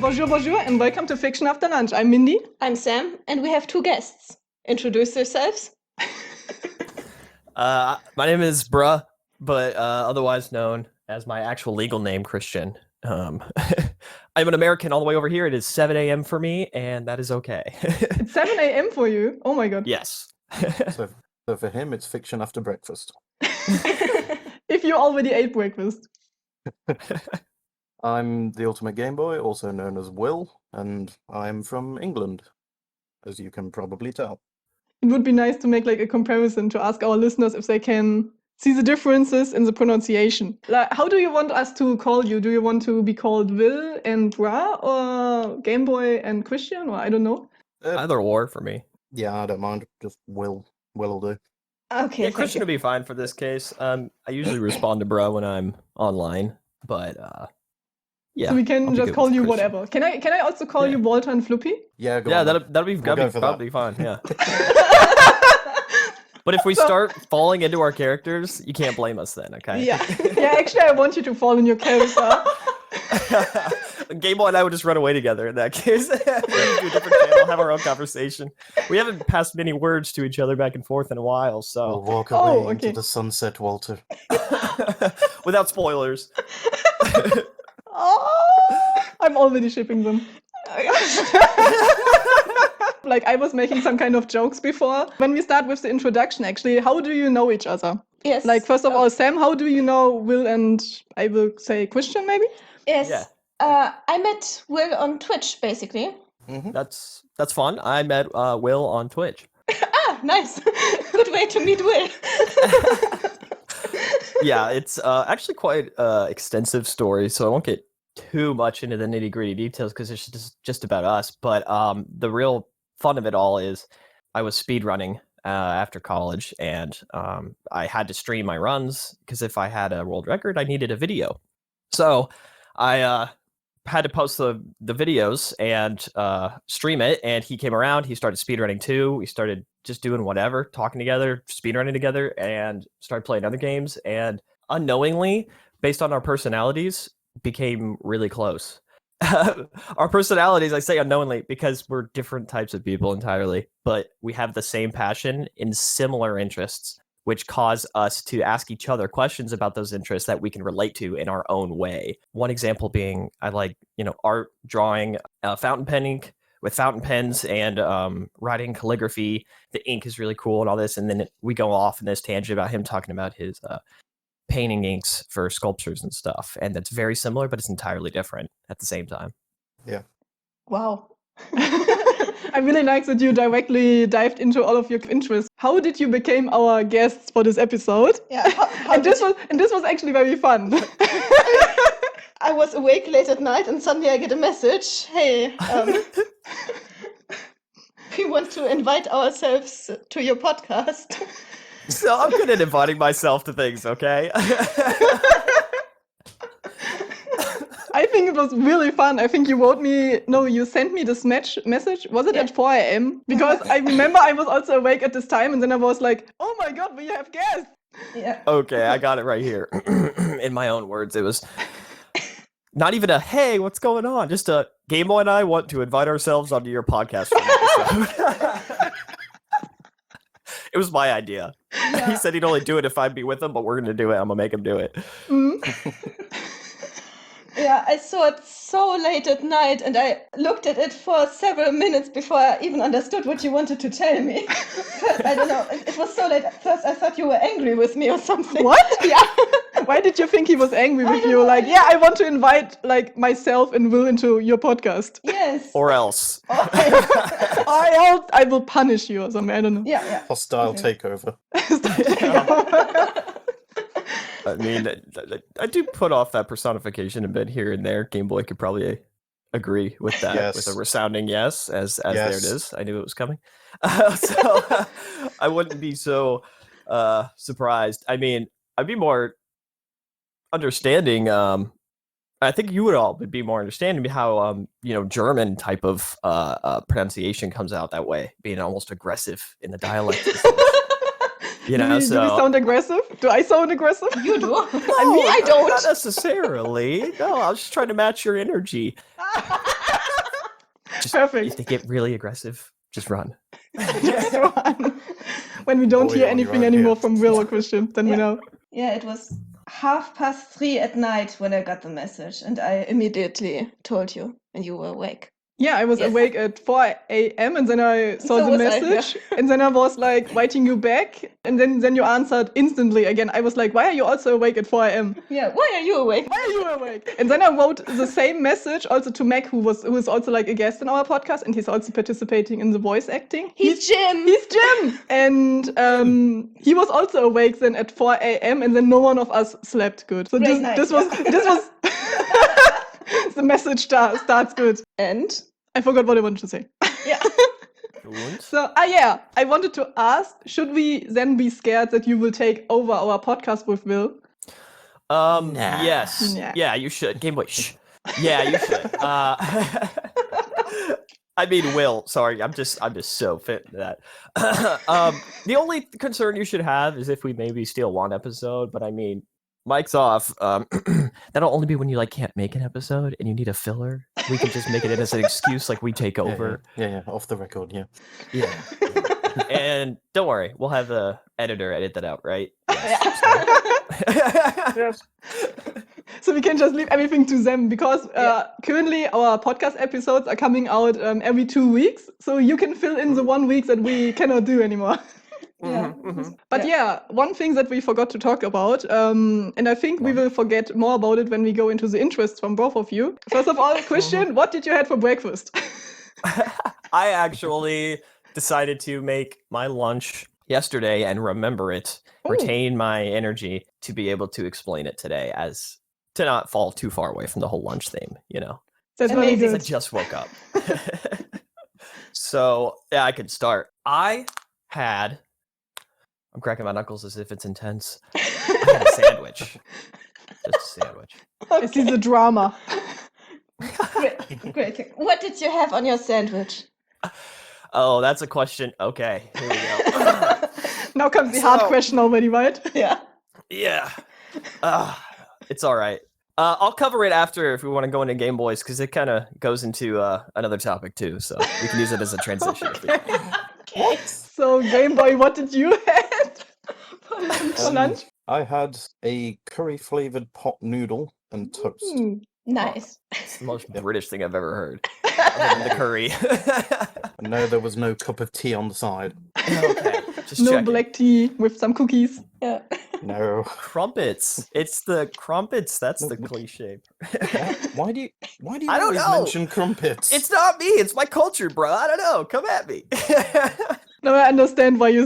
Bonjour, bonjour, and welcome to Fiction After Lunch. I'm Mindy. I'm Sam, and we have two guests. Introduce yourselves. My name is Bruh, but otherwise known as my actual legal name, Christian. I'm an American all the way over here. It is 7 a.m. for me, and that is okay. It's 7 a.m. for you? Oh my god. Yes. So for him, it's fiction after breakfast. If you already ate breakfast. I'm the Ultimate Game Boy, also known as Will, and I'm from England, as you can probably tell. It would be nice to make like a comparison to ask our listeners if they can see the differences in the pronunciation. Like, how do you want us to call you? Do you want to be called Will and Ra, or Game Boy and Christian, or I don't know? Either or for me. Yeah, I don't mind. Just Will. Will do. Okay, Yeah, Christian would be fine for this case. I usually respond to Bruh when I'm online, but yeah. So we can I'll be just good call with you Christian. whatever. Can I also call you Walter and Floopy? Yeah, go Yeah, on. that'll be We'll go for that. probably fine. Yeah. But if we start falling into our characters, you can't blame us then, okay? Yeah. Yeah, actually I want you to fall in your character. Game Boy and I would just run away together in that case. We can do a different channel, have our own conversation. We haven't passed many words to each other back and forth in a while, We'll so walk away into the sunset, Walter. without spoilers. Oh, I'm already shipping them. Like I was making some kind of jokes before. When we start with the introduction, actually, how do you know each other? Yes. Like, first of all, Sam, how do you know Will and I will say Christian, maybe? Yes. Yeah. I met Will on Twitch, basically. Mm-hmm. That's fun. I met Will on Twitch. Ah, nice. Good way to meet Will. Yeah, it's actually quite extensive story, so I won't get too much into the nitty-gritty details because it's just about us. But the real fun of it all is I was speedrunning after college, and I had to stream my runs because if I had a world record, I needed a video. So I had to post the videos and stream it, and he came around. He started speedrunning too. We started just doing whatever, talking together, speedrunning together, and started playing other games. And unknowingly, based on our personalities, became really close. Our personalities, I say unknowingly because we're different types of people entirely, but we have the same passion in similar interests, which cause us to ask each other questions about those interests that we can relate to in our own way. One example being, I like, art, drawing, fountain pen ink with fountain pens, and writing calligraphy. The ink is really cool and all this. And then we go off in this tangent about him talking about his painting inks for sculptures and stuff. And that's very similar, but it's entirely different at the same time. Yeah. Wow. I really like that you directly dived into all of your interests. How did you become our guests for this episode? Yeah. And this was actually very fun. I was awake late at night, and suddenly I get a message. Hey, we want to invite ourselves to your podcast. So I'm good at inviting myself to things, okay? I think it was really fun. I think you you sent me this message. Was it at 4 a.m.? Because I remember I was also awake at this time, and then I was like, oh my god, we have guests. Yeah. Okay, I got it right here. In my own words, it was not even a, hey, what's going on? Just a, Game Boy and I want to invite ourselves onto your podcast for an episode. It was my idea. Yeah. He said he'd only do it if I'd be with him, but we're going to do it. I'm going to make him do it. Yeah, I saw it so late at night, and I looked at it for several minutes before I even understood what you wanted to tell me. I don't know. It was so late. At first, I thought you were angry with me or something. What? Yeah. Why did you think he was angry with don't you? know. Like, yeah, I want to invite like myself and Will into your podcast. Yes. Or else. I will punish you or something. I don't know. Yeah. Hostile takeover. I mean, I do put off that personification a bit here and there. Game Boy could probably agree with that, Yes. with a resounding yes, as there it Yes. is. I knew it was coming. So I wouldn't be so surprised. I mean, I'd be more understanding. I think you would all be more understanding how German type of pronunciation comes out that way, being almost aggressive in the dialect. You know, do we sound aggressive? Do I sound aggressive? You do. I don't. Not necessarily. No, I was just trying to match your energy. Just, Perfect. if they get really aggressive, just run. Just run. When we don't Boy, hear on your anything own anymore here. from Will or Christian, then we know. Yeah, it was 3:30 at night when I got the message, and I immediately told you, and you were awake. Yeah, I was Yes. awake at 4 a.m. and then I saw So the was I, yeah. message and then I was like writing you back and then you answered instantly again. I was like, why are you also awake at 4 a.m.? Yeah, why are you awake? Why are you awake? And then I wrote the same message also to Mac, who is also like a guest in our podcast and he's also participating in the voice acting. He's Jim. He's Jim! And he was also awake then at 4 a.m. and then no one of us slept good. So Great night, this was the message starts good. And I forgot what I wanted to say. yeah, So, yeah, I wanted to ask, should we then be scared that you will take over our podcast with Will? Nah. Yes. Nah. Yeah, you should. Gameboy, shh. Yeah, you should. I mean, Will, sorry, I'm just so fit into that. The only concern you should have is if we maybe steal one episode, but I mean, mic's off. That'll only be when you like can't make an episode and you need a filler. We can just make it as an excuse, like we take over. Yeah, off the record, yeah. Yeah. And don't worry, we'll have the editor edit that out, right? Yes. So we can just leave everything to them because currently our podcast episodes are coming out every 2 weeks. So you can fill in the 1 week that we cannot do anymore. yeah. But yeah, one thing that we forgot to talk about, and I think we will forget more about it when we go into the interests from both of you. First of all, Christian, what did you have for breakfast? I actually decided to make my lunch yesterday and remember it, retain my energy to be able to explain it today, as to not fall too far away from the whole lunch theme, you know. That's really Amazing. I good. just woke up. So, yeah, I could start. I'm cracking my knuckles as if it's intense. I had a sandwich. Just a sandwich. I see the drama. Great thing. What did you have on your sandwich? Oh, that's a question. Okay, here we go. Now comes the hard So- question already, right? Yeah. Yeah. It's all right. I'll cover it after if we want to go into Game Boys, because it kind of goes into another topic too, so we can use it as a transition. if we want. So, Game Boy, what did you have for lunch? I had a curry-flavored pot noodle and toast. Nice. It's the most British thing I've ever heard. Other than the curry. And no, there was no cup of tea on the side. Okay, just No checking. black tea with some cookies. Yeah. No. Crumpets. It's the crumpets. That's the cliche. Why do you I don't always know. mention crumpets? It's not me. It's my culture, bro. I don't know. Come at me. Now I understand why you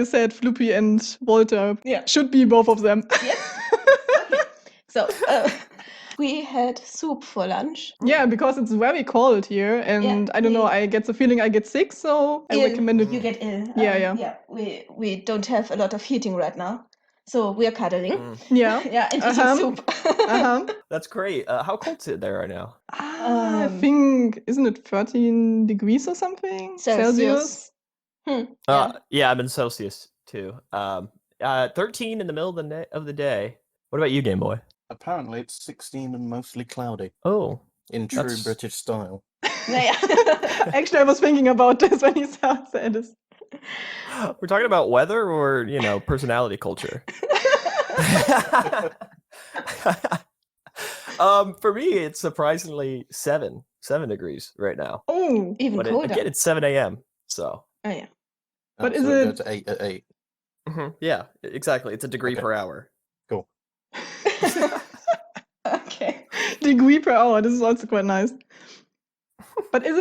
said Floopy and Walter. Yeah. Should be both of them. Yes. So we had soup for lunch. Yeah, because it's very cold here, and Yeah, I don't know. I get the feeling I get sick, so I Ill. recommend it. You get ill. Yeah. Yeah. We don't have a lot of heating right now, so we are cuddling. Yeah. Yeah, and eating Uh-huh. soup. Uh-huh. That's great. How cold's it there right now? I think, isn't it 13 degrees or something? Celsius. Yeah, I'm in Celsius too. 13 in the middle of the day. What about you, Game Boy? Apparently it's 16 and mostly cloudy, Oh, in true That's- British style. Yeah. Actually, I was thinking about this when you said this. we're talking about weather or personality culture. For me, it's surprisingly 7 degrees right now. Oh, Even But colder. again, it's 7 a.m. So Oh yeah. But So is go it- to 8 at 8. yeah, exactly. It's a degree Okay. per hour. Cool. Okay. degree per hour. This is also quite nice. But is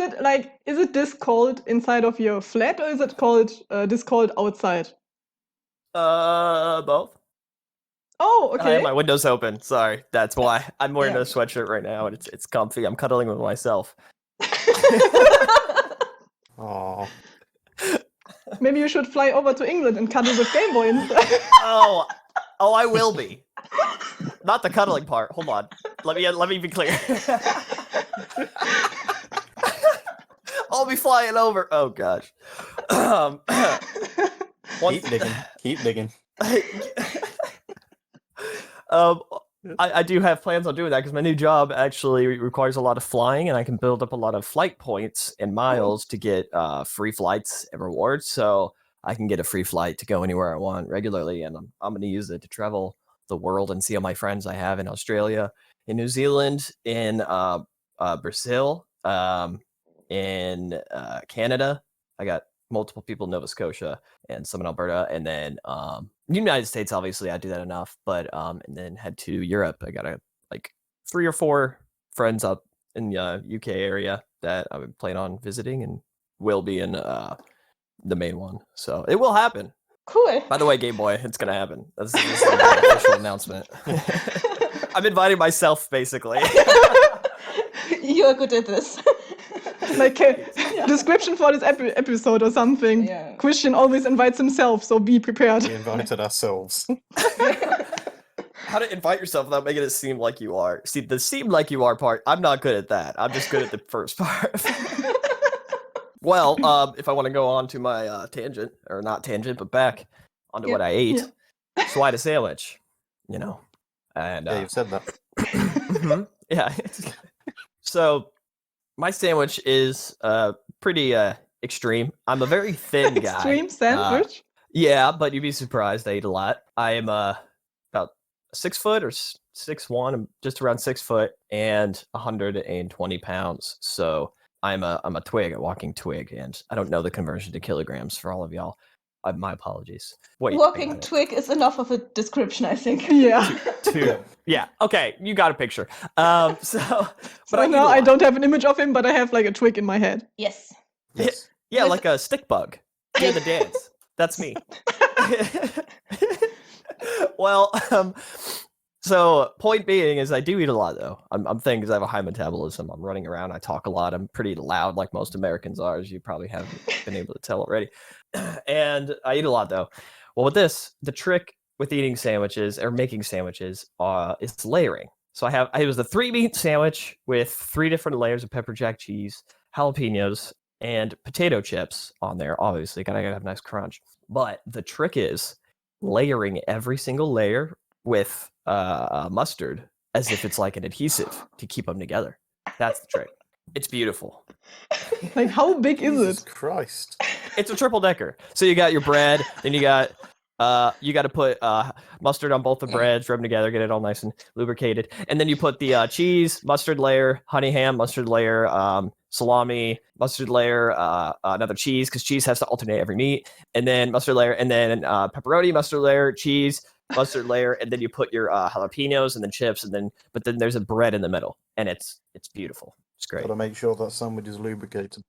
it this cold inside of your flat, or is it this cold outside? Both. Oh, I okay. have my windows open. Sorry, that's why I'm wearing Yeah. a sweatshirt right now, and it's comfy. I'm cuddling with myself. Aw. Maybe you should fly over to England and cuddle with Game Boy instead. Oh, I will be. Not the cuddling part. Hold on. Let me be clear. I'll be flying over. Oh gosh. Keep digging. Keep digging. I do have plans on doing that because my new job actually requires a lot of flying, and I can build up a lot of flight points and miles to get free flights and rewards. So I can get a free flight to go anywhere I want regularly, and I'm going to use it to travel the world and see all my friends I have in Australia, in New Zealand, in Brazil, in Canada. I got multiple people in Nova Scotia and some in Alberta, and then United States. Obviously, I do that enough, but and then head to Europe. I got like 3 or 4 friends up in the UK area that I would plan on visiting, and will be in the main one. So it will happen. Cool. By the way, Game Boy, it's gonna happen. This is an official announcement. I'm inviting myself, basically. You're good at this. Like a description for this episode or something. Yeah. Christian always invites himself, so be prepared. We invited ourselves. How to invite yourself without making it seem like you are. See, the seem like you are part, I'm not good at that. I'm just good at the first part. Well, if I want to go on to my tangent, or not tangent, but back onto what I ate. Yeah. So I had a sandwich, you know. And Yeah, you've said that. yeah. So my sandwich is pretty extreme. I'm a very thin guy. Extreme sandwich? Yeah, but you'd be surprised. I eat a lot. I am about 6 foot or 6'1". I'm just around 6 foot and 120 pounds. So I'm a twig, a walking twig, and I don't know the conversion to kilograms for all of y'all. My apologies. What Walking twig is enough of a description, I think. Yeah. Yeah. Okay, you got a picture. But But now I don't have an image of him, but I have like a twig in my head. Yes. Yes. Yeah, like a stick bug. Do the dance. That's me. Well, so point being is I do eat a lot though. I'm thinking because I have a high metabolism. I'm running around. I talk a lot. I'm pretty loud, like most Americans are, as you probably haven't been able to tell already. And I eat a lot though. Well, with this, the trick with eating sandwiches or making sandwiches is layering. So it was the 3-meat sandwich with 3 different layers of pepper jack cheese, jalapenos, and potato chips on there. Obviously, gotta have a nice crunch. But the trick is layering every single layer with mustard as if it's like an adhesive to keep them together. That's the trick. It's beautiful. Like, how big is Jesus it? Christ. It's a triple decker. So you got your bread, then you got to put mustard on both the breads, rub them together, get it all nice and lubricated, and then you put the cheese, mustard layer, honey ham, mustard layer, salami, mustard layer, another cheese because cheese has to alternate every meat, and then mustard layer, and then pepperoni, mustard layer, cheese, mustard layer, and then you put your jalapenos and then chips, but then there's a bread in the middle, and it's beautiful. It's great. Gotta make sure that sandwich is lubricated.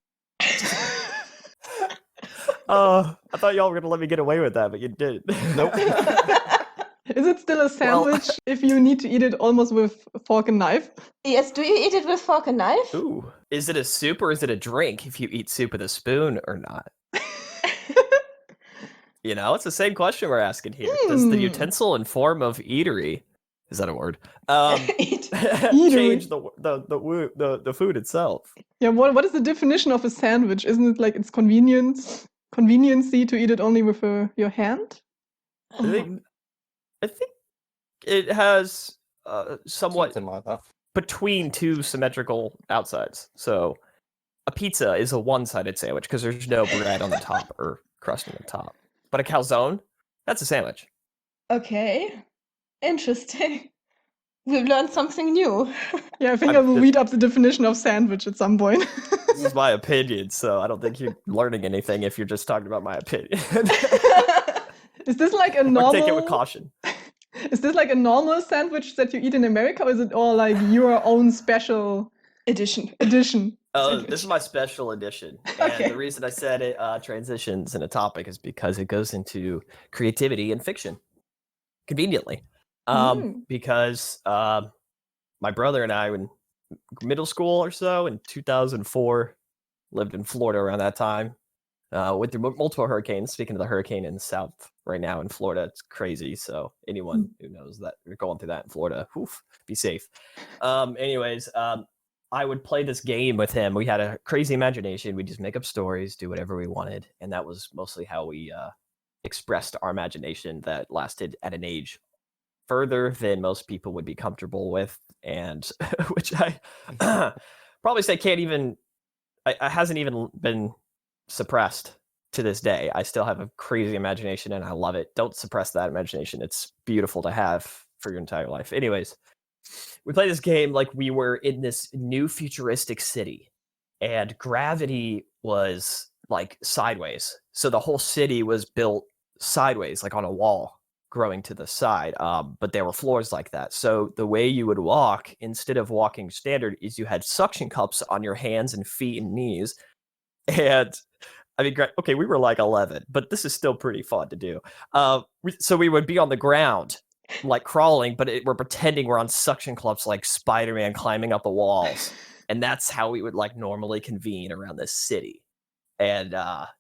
I thought y'all were gonna let me get away with that, but you did. Nope. Is it still a sandwich if you need to eat it almost with a fork and knife? Yes, do you eat it with fork and knife? Ooh. Is it a soup or is it a drink if you eat soup with a spoon or not? You know, it's the same question we're asking here. Does the utensil and form of eatery, is that a word? Change the food itself? Yeah, what is the definition of a sandwich? Isn't it like it's conveniency to eat it only with your hand? I think it has somewhat Something like that. between 2 symmetrical outsides. So a pizza is a one-sided sandwich because there's no bread on the top or crust on the top. But a calzone, that's a sandwich. Okay. Interesting. We've learned something new. Yeah, I think I will read up the definition of sandwich at some point. This is my opinion, so I don't think you're learning anything if you're just talking about my opinion. Is this like a normal? Take it with caution. Is this like a normal sandwich that you eat in America, or is it all like your own special edition? Oh, this is my special edition. Okay. And the reason I said it transitions in a topic is because it goes into creativity and fiction. Conveniently. Because my brother and I, in middle school or so, in 2004, lived in Florida around that time. Went through multiple hurricanes. Speaking of the hurricane in the south right now in Florida, it's crazy. So anyone who knows that you're going through that in Florida, be safe. Anyways, I would play this game with him. We had a crazy imagination. We'd just make up stories, do whatever we wanted. And that was mostly how we expressed our imagination that lasted at an age further than most people would be comfortable with, and which I probably say can't even, I hasn't even been suppressed to this day. I still have a crazy imagination and I love it. Don't suppress that imagination. It's beautiful to have for your entire life. Anyways, we play this game like we were in this new futuristic city, and gravity was like sideways. So the whole city was built sideways, like on a wall growing to the side. But there were floors like that. So the way you would walk, instead of walking standard, is you had suction cups on your hands and feet and knees. And I mean, okay, we were like 11, but this is still pretty fun to do. So we would be on the ground, like crawling, but we're pretending we're on suction cups like Spider-Man climbing up the walls. And that's how we would like normally convene around this city. And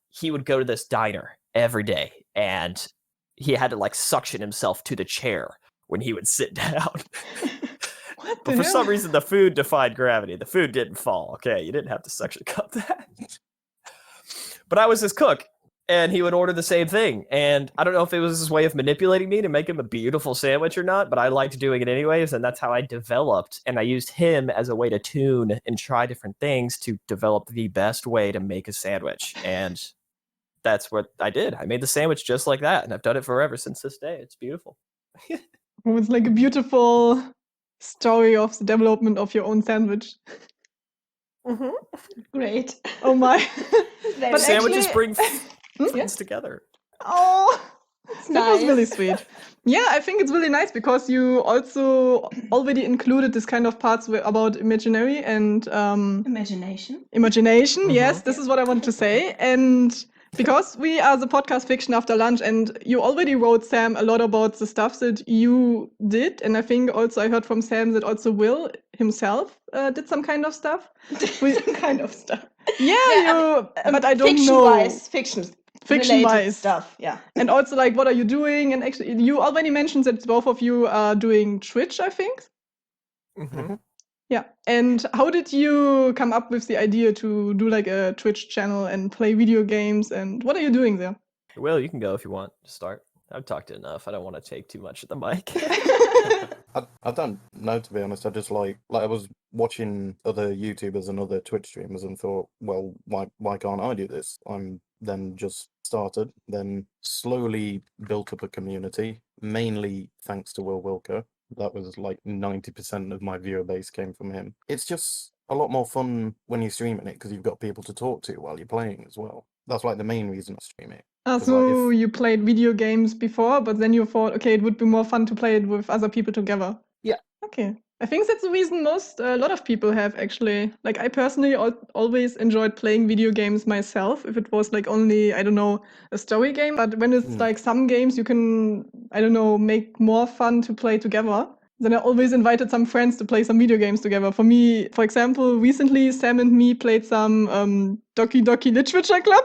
he would go to this diner every day, and he had to like suction himself to the chair when he would sit down. What But the for hell? some reason, the food defied gravity. The food didn't fall. Okay, you didn't have to suction cup that. But I was his cook, and he would order the same thing. And I don't know if it was his way of manipulating me to make him a beautiful sandwich or not, but I liked doing it anyways, and that's how I developed. And I used him as a way to tune and try different things to develop the best way to make a sandwich. And that's what I did. I made the sandwich just like that, and I've done it forever since this day. It's beautiful. Oh, it's like a beautiful story of the development of your own sandwich. Great. Oh my. Very But Sandwiches actually- bring friends together. Oh, It's that was really nice. sweet. Yeah, I think it's really nice because you also already included this kind of parts about imaginary and Imagination. imagination. Yes, Mhm. this is what I wanted to say. And because we are the podcast Fiction After Lunch, and you already wrote, Sam, a lot about the stuff that you did. And I think also I heard from Sam that also Will himself did some kind of stuff. Some kind of stuff. Yeah, Yeah, but I don't know. Fiction-related Fiction-wise. stuff. Yeah. And also, like, what are you doing? And actually, you already mentioned that both of you are doing Twitch, I think. Mm-hmm. Yeah. And how did you come up with the idea to do like a Twitch channel and play video games? And what are you doing there? Will, you can go if you want to start. I've talked enough. I don't want to take too much of the mic. I don't know, to be honest. I just like I was watching other YouTubers and other Twitch streamers and thought, well, why can't I do this? I'm then just started, then slowly built up a community, mainly thanks to Will Wilker. That was like 90% of my viewer base came from him. It's just a lot more fun when you're streaming it because you've got people to talk to while you're playing as well. That's like the main reason I stream it. So you played video games before, but then you thought, okay, it would be more fun to play it with other people together. Yeah. Okay. I think that's the reason a lot of people have actually. Like, I personally always enjoyed playing video games myself, if it was like only, I don't know, a story game. But when it's like some games you can, I don't know, make more fun to play together, then I always invited some friends to play some video games together. For me, for example, recently Sam and me played some Doki Doki Literature Club.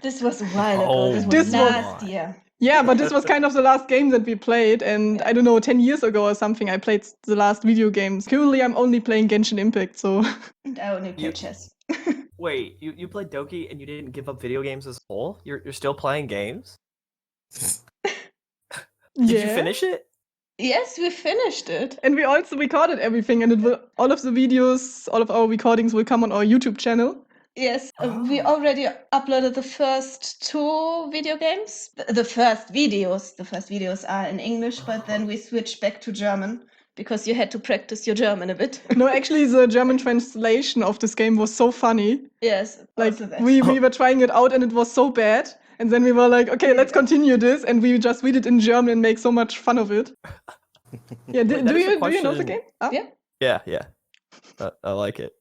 This was a while ago. Oh This my was last God. year. Yeah, but this was kind of the last game that we played, and I don't know, 10 years ago or something, I played the last video games. Currently, I'm only playing Genshin Impact, so... And I only play chess. Wait, you played Doki and you didn't give up video games as a whole? You're still playing games? Did you finish it? Yes, we finished it. And we also recorded everything, and all of the videos, all of our recordings will come on our YouTube channel. Yes, we already uploaded the first 2 video games. The first videos are in English, but then we switched back to German because you had to practice your German a bit. No, actually, the German translation of this game was so funny. Yes, Like, also that. we were trying it out, and it was so bad. And then we were like, okay, let's continue this. And we just read it in German and make so much fun of it. Yeah, do you know the game? Ah? Yeah. Yeah. I like it.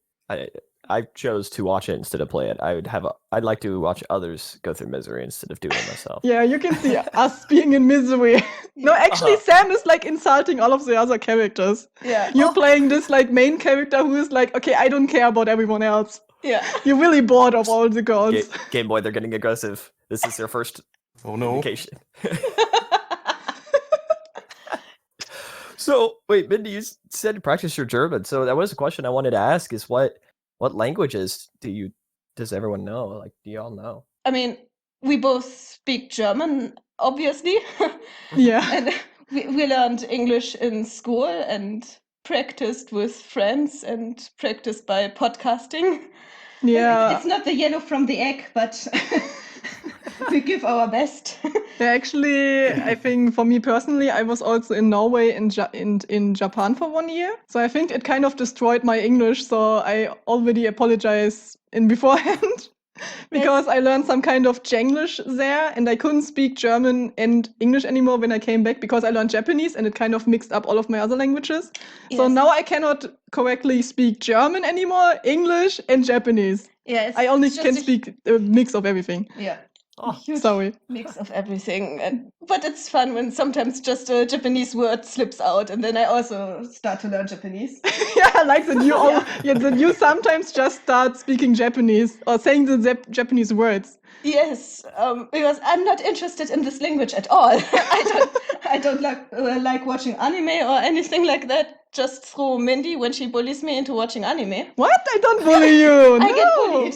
I chose to watch it instead of play it. I'd like to watch others go through misery instead of doing it myself. Yeah, you can see us being in misery. No, actually, Sam is like insulting all of the other characters. Yeah. You're playing this like main character who is like, okay, I don't care about everyone else. Yeah. You're really bored of all the girls. Game Boy, they're getting aggressive. This is their first indication. So, wait, Mindy, you said to practice your German. So that was a question I wanted to ask: is what languages does everyone know? Like, do you all know? I mean, we both speak German obviously. Yeah. And we learned English in school and practiced with friends and practiced by podcasting. Yeah. It's not the yellow from the egg, but we give our best. Yeah, actually, I think for me personally, I was also in Norway and in Japan for 1 year. So I think it kind of destroyed my English. So I already apologize in beforehand because I learned some kind of Jenglish there and I couldn't speak German and English anymore when I came back because I learned Japanese and it kind of mixed up all of my other languages. So Yes. now I cannot correctly speak German anymore, English and Japanese. Yeah, I only it's just can speak a mix of everything. Yeah. Oh, Huge sorry. mix of everything. But it's fun when sometimes just a Japanese word slips out, and then I also start to learn Japanese. Yeah, like that you sometimes just start speaking Japanese or saying the Japanese words. Yes, because I'm not interested in this language at all. I don't like watching anime or anything like that. Just through Mindy when she bullies me into watching anime. What? I don't bully you. I No. get bullied.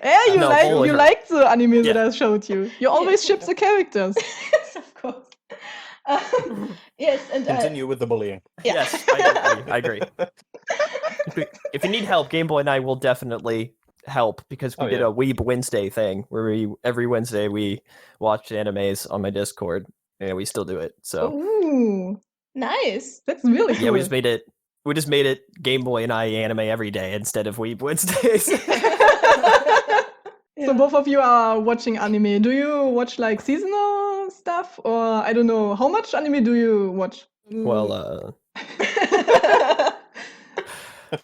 Yeah, you No, bully you her. like the anime that Yeah. I showed you. You always ship the characters. Yes, of course. Yes, and Continue with the bullying. Yeah. Yes, I agree. If you need help, Game Boy and I will definitely help because we did a Weeb Wednesday thing where every Wednesday we watched animes on my Discord and we still do it. So Ooh, Nice. that's really cool. yeah, we just made it Game Boy and I anime every day instead of Weeb Wednesdays. So both of you are watching anime. Do you watch like seasonal stuff or I don't know, how much anime do you watch? Well,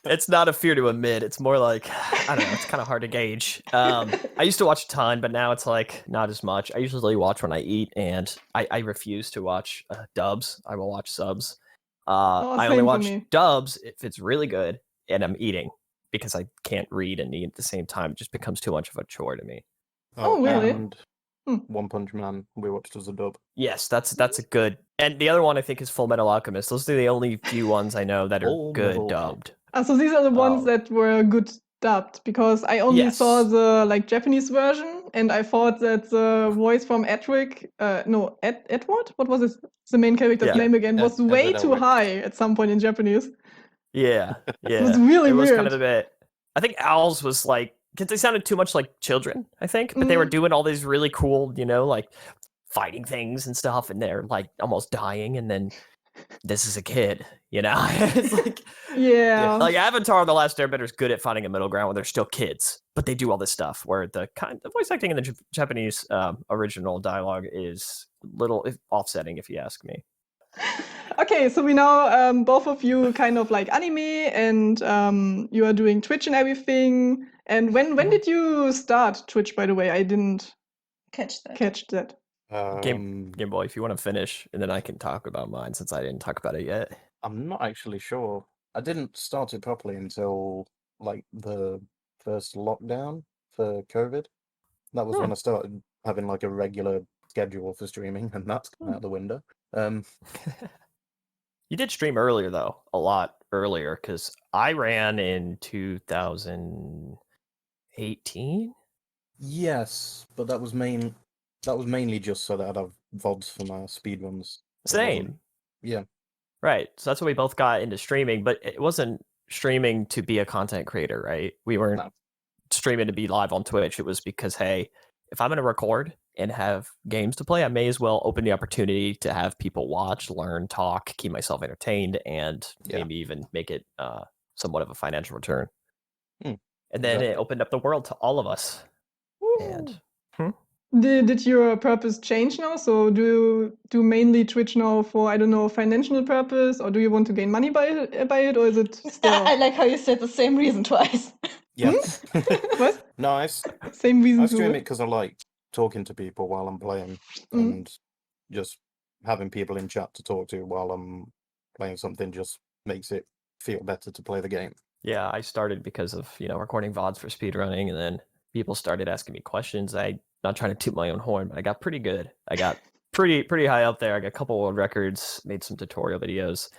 it's not a fear to admit. It's more like, I don't know, it's kind of hard to gauge. I used to watch a ton, but now it's like not as much. I usually watch when I eat, and I refuse to watch dubs. I will watch subs. I only same for watch me. dubs if it's really good and I'm eating because I can't read and eat at the same time. It just becomes too much of a chore to me. Oh, really? And One Punch Man we watched as a dub. Yes, that's a good. And the other one I think is Full Metal Alchemist. Those are the only few ones I know that are Full good Metal dubbed. So these are the ones Oh. that were good dubbed because I only saw Yes. the like Japanese version and I thought that the voice from Edward, what was the main character's Yeah. name again, was way Edward too Elric. high at some point in Japanese. Yeah, yeah. It was really It was weird. kind of a bit. I think Owls was like, because they sounded too much like children, I think, but they were doing all these really cool, like fighting things and stuff, and they're like almost dying, and then this is a kid, It's like, Yeah. like Avatar: The Last Airbender is good at finding a middle ground where they're still kids, but they do all this stuff where the voice acting in the Japanese original dialogue is little offsetting, if you ask me. Okay, so we know both of you kind of like anime and you are doing Twitch and everything. And when did you start Twitch, by the way? I didn't Catch that. Game Boy, if you want to finish, and then I can talk about mine since I didn't talk about it yet. I'm not actually sure. I didn't start it properly until like the first lockdown for COVID. That was when I started having like a regular schedule for streaming, and that's gone out the window. You did stream earlier though, a lot earlier, because I ran in 2018. Yes, but that was mainly just so that I'd have VODs for my speedruns. Same. Yeah. Right. So that's when we both got into streaming, but it wasn't streaming to be a content creator, right? We weren't streaming to be live on Twitch. It was because, hey, if I'm going to record and have games to play, I may as well open the opportunity to have people watch, learn, talk, keep myself entertained, and maybe even make it somewhat of a financial return. And then it opened up the world to all of us. And Did your purpose change now? So do you do mainly Twitch now for, I don't know, financial purpose, or do you want to gain money by it, or is it still... I like how you said the same reason twice. Yeah. What? Nice. Same reason I to stream it because I like talking to people while I'm playing and just having people in chat to talk to while I'm playing something just makes it feel better to play the game. Yeah, I started because of, recording VODs for speedrunning, and then people started asking me questions. Not trying to toot my own horn, but I got pretty good. I got pretty high up there. I got a couple world records, made some tutorial videos.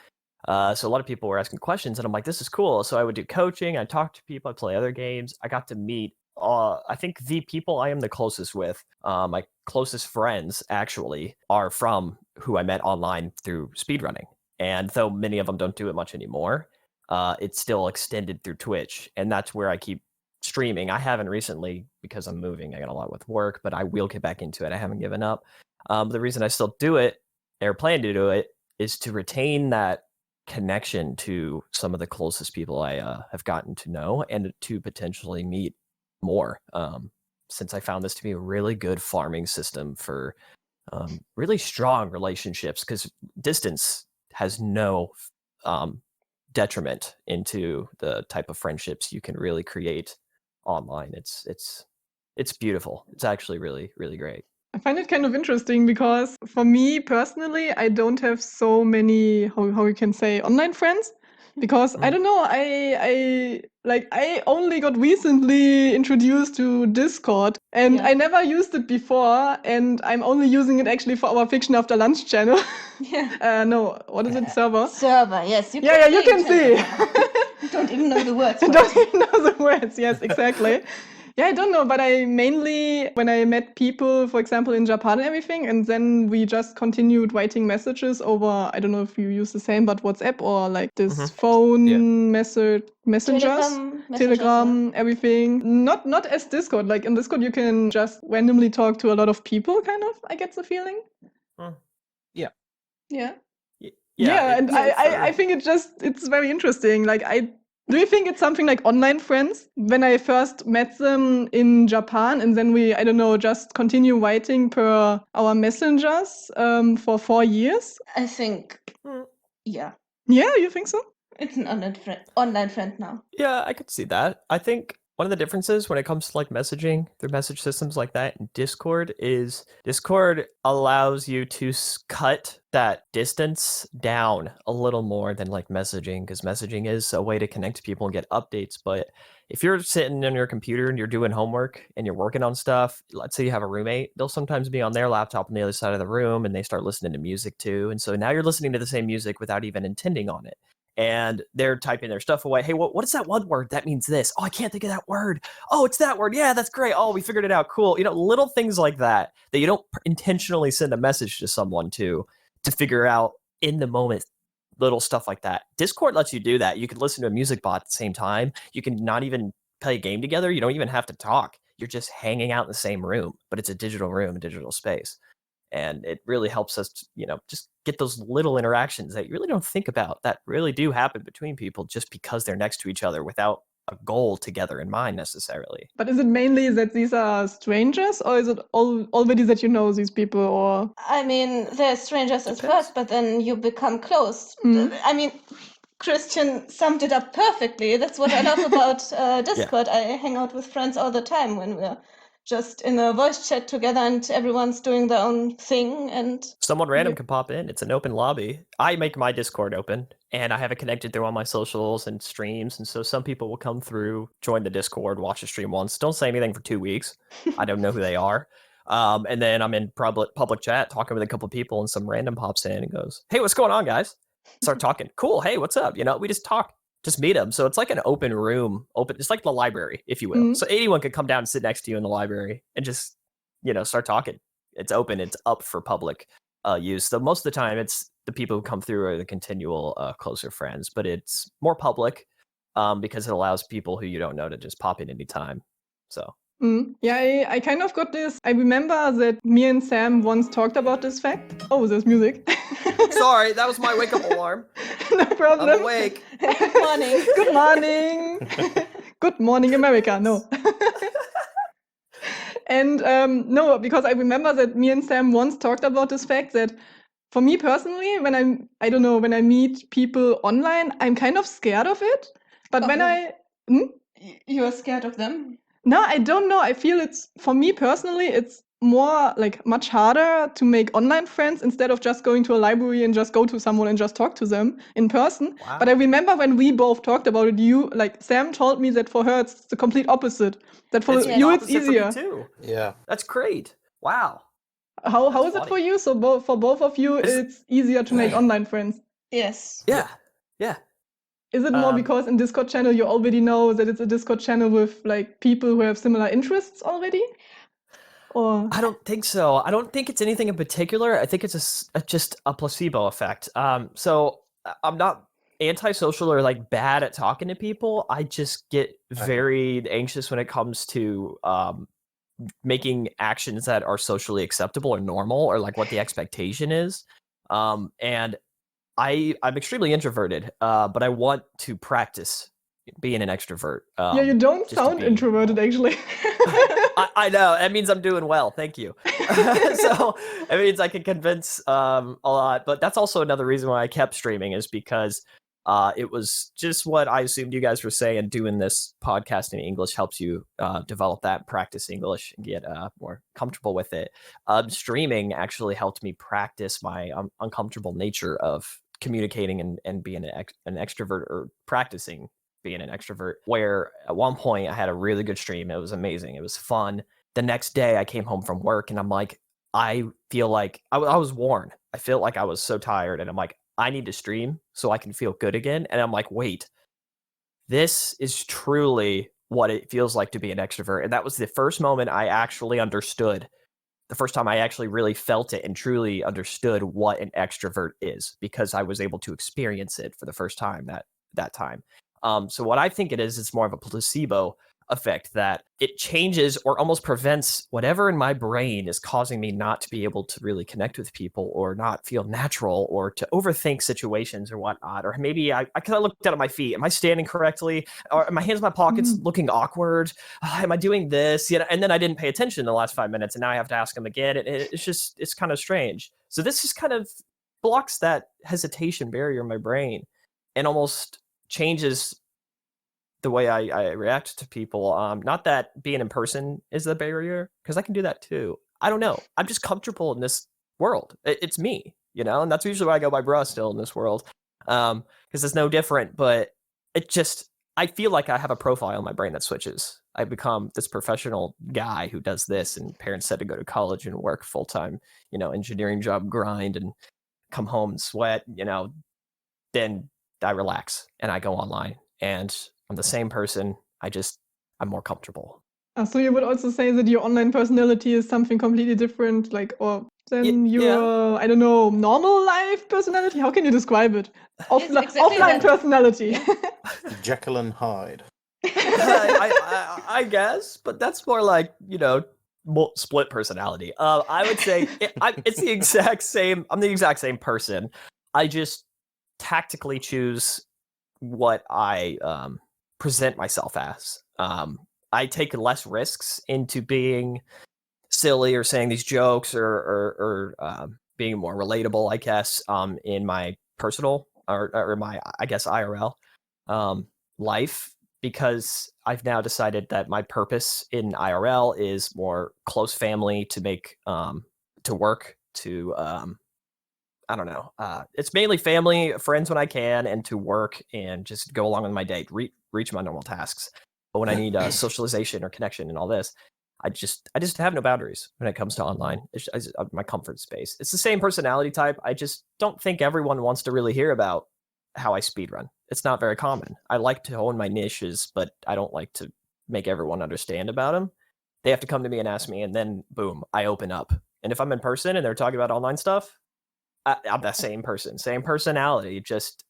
So a lot of people were asking questions, and I'm like, this is cool. So I would do coaching. I talk to people. I play other games. I got to meet I think the people I am the closest with, my closest friends actually, are from who I met online through speedrunning. And though many of them don't do it much anymore, it's still extended through Twitch. And that's where I keep streaming. I haven't recently because I'm moving. I got a lot with work, but I will get back into it. I haven't given up. The reason I still do it or plan to do it is to retain that connection to some of the closest people I have gotten to know and to potentially meet more. Since I found this to be a really good farming system for really strong relationships, because distance has no detriment into the type of friendships you can really create online. It's beautiful. It's actually really, really great. I find it kind of interesting because for me personally, I don't have so many, how you can say, online friends. Because I don't know, I only got recently introduced to Discord and Yeah. I never used it before, and I'm only using it actually for our Fiction After Lunch channel. Yeah. No, what is it, server? Server, yes. You Yeah, you can each see. other. You don't even know the words. I for don't it. even know the words. Yes, exactly. Yeah, I don't know, but I mainly, when I met people, for example, in Japan and everything, and then we just continued writing messages over, I don't know if you use the same, but WhatsApp or like this phone messengers, Telegram, everything. Not as Discord. Like in Discord, you can just randomly talk to a lot of people, kind of, I get the feeling. Yeah. Yeah. Yeah, and I think it's very interesting. Like, do you think it's something like online friends? When I first met them in Japan, and then we, I don't know, just continue writing per our messengers for 4 years? I think, yeah. Yeah, you think so? It's an online friend now. Yeah, I could see that. I think one of the differences when it comes to like messaging through message systems like that in Discord is Discord allows you to cut that distance down a little more than like messaging, because messaging is a way to connect to people and get updates. But if you're sitting on your computer and you're doing homework and you're working on stuff, let's say you have a roommate, they'll sometimes be on their laptop on the other side of the room and they start listening to music too. And so now you're listening to the same music without even intending on it. And they're typing their stuff away. Hey, what is that one word? That means this. Oh, I can't think of that word. Oh, it's that word. Yeah, that's great. Oh, we figured it out. Cool. You know, little things like that you don't intentionally send a message to someone to figure out in the moment, little stuff like that. Discord lets you do that. You can listen to a music bot at the same time. You can not even play a game together. You don't even have to talk. You're just hanging out in the same room, but it's a digital room, a digital space. And it really helps us, just get those little interactions that you really don't think about that really do happen between people just because they're next to each other without a goal together in mind necessarily. But is it mainly that these are strangers, or is it already that you know these people? Or I mean, they're strangers at first, but then you become close. I mean, Christian summed it up perfectly. That's what I love about Discord. I hang out with friends all the time when we're just in a voice chat together and everyone's doing their own thing, and someone random can pop in. It's an open lobby. I make my Discord open and I have it connected through all my socials and streams, and so some people will come through, join the Discord, watch a stream once, don't say anything for 2 weeks. I don't know who they are. And then I'm in public chat talking with a couple of people, and some random pops in and goes, hey, what's going on, guys? Start talking. Cool. Hey, what's up? We just talk. Just meet them. So it's like an open room, it's like the library, if you will. So anyone could come down and sit next to you in the library and just, start talking. It's open. It's up for public use. So most of the time, it's the people who come through are the continual closer friends, but it's more public because it allows people who you don't know to just pop in anytime. So. Yeah, I kind of got this. I remember that me and Sam once talked about this fact. Oh, there's music. Sorry, that was my wake-up alarm. No problem. I'm awake. Good morning. Good morning. Good morning, America. No. And no, because I remember that me and Sam once talked about this fact that for me personally, when when I meet people online, I'm kind of scared of it. But when You're scared of them? No, I don't know. I feel for me personally, it's more like much harder to make online friends instead of just going to a library and just go to someone and just talk to them in person. Wow. But I remember when we both talked about it, Sam told me that for her it's the complete opposite. That for you it's easier. For me too. Yeah. That's great. Wow. How is it for you? So for both of you, it's easier to make online friends. Yes. Yeah. Is it more because in Discord channel you already know that it's a Discord channel with like people who have similar interests already? Or I don't think so. I don't think it's anything in particular. I think it's just a placebo effect. So I'm not antisocial or like bad at talking to people. I just get very anxious when it comes to making actions that are socially acceptable or normal or like what the expectation is. And I'm extremely introverted, but I want to practice being an extrovert. yeah, you don't just to sound be introverted normal. actually. I know. That means I'm doing well. Thank you. So it means I can convince a lot. But that's also another reason why I kept streaming is because it was just what I assumed you guys were saying. Doing this podcast in English helps you develop that, practice English, and get more comfortable with it. Streaming actually helped me practice my uncomfortable nature of communicating and being an extrovert or practicing being an extrovert, where at one point I had a really good stream. It was amazing. It was fun. The next day I came home from work and I'm like, I feel like I was worn. I feel like I was so tired and I'm like, I need to stream so I can feel good again. And I'm like, wait, this is truly what it feels like to be an extrovert. And that was the first moment I actually understood, the first time I actually really felt it and truly understood what an extrovert is, because I was able to experience it for the first time that time. So what I think it is, it's more of a placebo effect that it changes or almost prevents whatever in my brain is causing me not to be able to really connect with people or not feel natural or to overthink situations or whatnot. Or maybe I kind of looked down at my feet. Am I standing correctly? Or are my hands in my pockets looking awkward? Am I doing this? You know, and then I didn't pay attention in the last 5 minutes and now I have to ask them again. It's kind of strange. So this just kind of blocks that hesitation barrier in my brain and almost changes the way I react to people. Not that being in person is the barrier, because I can do that too. I don't know. I'm just comfortable in this world. It's me, you know, and that's usually why I go by bruh still in this world, because it's no different. But I feel like I have a profile in my brain that switches. I become this professional guy who does this, and parents said to go to college and work full time, you know, engineering job grind and come home and sweat, you know. Then I relax and I go online and I'm the same person. I'm more comfortable. So you would also say that your online personality is something completely different, like, or than your, I don't know, normal life personality? How can you describe it? Offline personality. Jekyll and Hyde. I guess, but that's more like, you know, split personality. I would say it's the exact same. I'm the exact same person. I just tactically choose what I present myself as. I take less risks into being silly or saying these jokes or being more relatable, I guess, in my personal or my, I guess, IRL life, because I've now decided that my purpose in IRL is more close family, to make to work, to I don't know. It's mainly family, friends when I can, and to work and just go along with my day, reach my normal tasks. But when I need socialization or connection and all this, I just have no boundaries when it comes to online. It's my comfort space. It's the same personality type. I just don't think everyone wants to really hear about how I speedrun. It's not very common. I like to own my niches, but I don't like to make everyone understand about them. They have to come to me and ask me, and then boom, I open up. And if I'm in person and they're talking about online stuff, I'm that same person, same personality.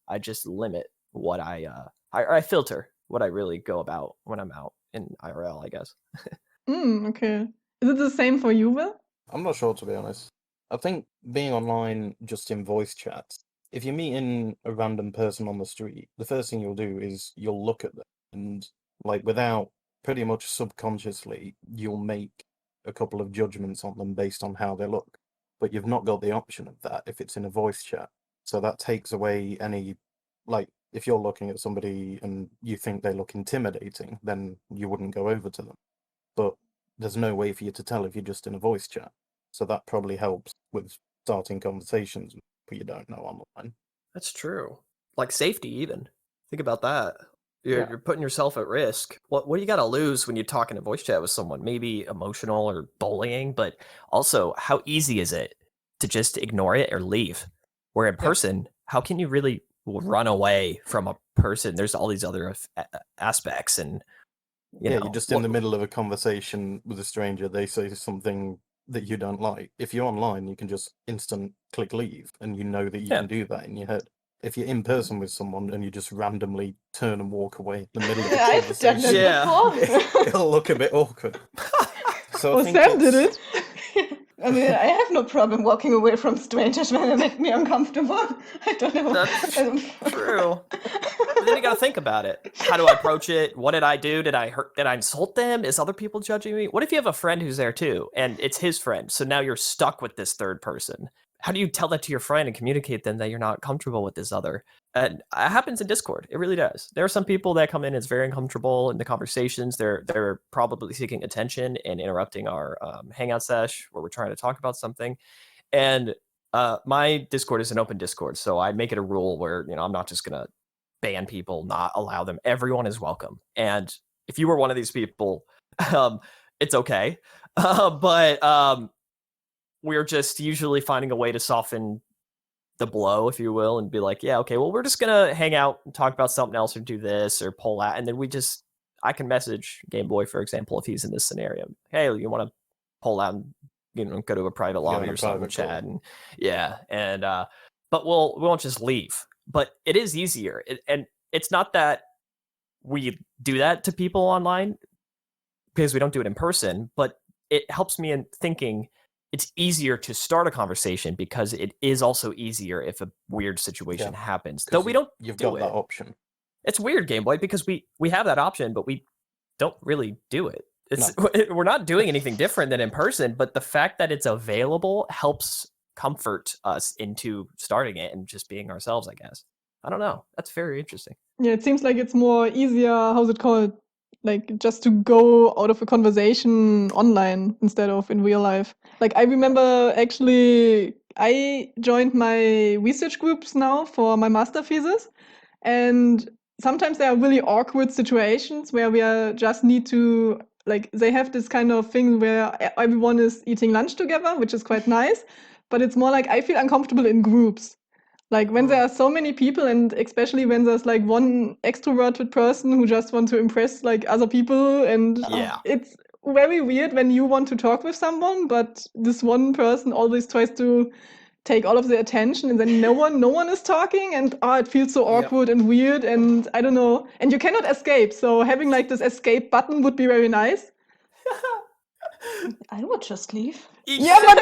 I just limit what I filter what I really go about when I'm out in IRL, I guess. Okay. Is it the same for you, Will? I'm not sure, to be honest. I think being online just in voice chats, if you're meeting a random person on the street, the first thing you'll do is you'll look at them and, like, without pretty much subconsciously, you'll make a couple of judgments on them based on how they look. But you've not got the option of that if it's in a voice chat. So that takes away any, like, if you're looking at somebody and you think they look intimidating, then you wouldn't go over to them. But there's no way for you to tell if you're just in a voice chat. So that probably helps with starting conversations with people you don't know online. That's true. Like safety, even. Think about that. You're putting yourself at risk. What do you got to lose when you're talking a voice chat with someone? Maybe emotional or bullying, but also how easy is it to just ignore it or leave? Where in person, how can you really will run away from a person. There's all these other aspects, and you're just in the middle of a conversation with a stranger. They say something that you don't like. If you're online, you can just instant click leave, and you know that you can do that in your head. If you're in person with someone and you just randomly turn and walk away in the middle of the I've done conversation, that before. it'll look a bit awkward. So I think Sam did that's- it. I mean, I have no problem walking away from strangers when they make me uncomfortable. I don't know. That's true. But then you got to think about it. How do I approach it? What did I do? Did I hurt? Did I insult them? Is other people judging me? What if you have a friend who's there too, and it's his friend? So now you're stuck with this third person. How do you tell that to your friend and communicate then that you're not comfortable with this other? And it happens in Discord. It really does. There are some people that come in, it's very uncomfortable in the conversations. They're probably seeking attention and interrupting our hangout sesh where we're trying to talk about something. And my Discord is an open Discord, so I make it a rule where, I'm not just going to ban people, not allow them. Everyone is welcome. And if you were one of these people, it's okay. But we're just usually finding a way to soften the blow, if you will, and be like, yeah, okay, well, we're just going to hang out and talk about something else or do this or pull out. And then I can message Gameboy, for example, if he's in this scenario. Hey, you want to pull out and, go to a private lobby or something, chat. And but we won't just leave. But it is easier. And it's not that we do that to people online because we don't do it in person, but it helps me in thinking it's easier to start a conversation because it is also easier if a weird situation happens. Though you've got that option. It's weird, Gameboy, because we have that option, but we don't really do it. We're not doing anything different than in person, but the fact that it's available helps comfort us into starting it and just being ourselves, I guess. I don't know. That's very interesting. Yeah, it seems like it's more easier, how's it called? Like just to go out of a conversation online instead of in real life. Like I remember actually I joined my research groups now for my master thesis, and sometimes there are really awkward situations where we just need to, like, they have this kind of thing where everyone is eating lunch together, which is quite nice, but it's more like I feel uncomfortable in groups. Like when there are so many people, and especially when there's like one extroverted person who just wants to impress like other people, and it's very weird when you want to talk with someone, but this one person always tries to take all of the attention, and then no one is talking, and it feels so awkward and weird, and I don't know, and you cannot escape. So having like this escape button would be very nice. I would just leave. Yeah, but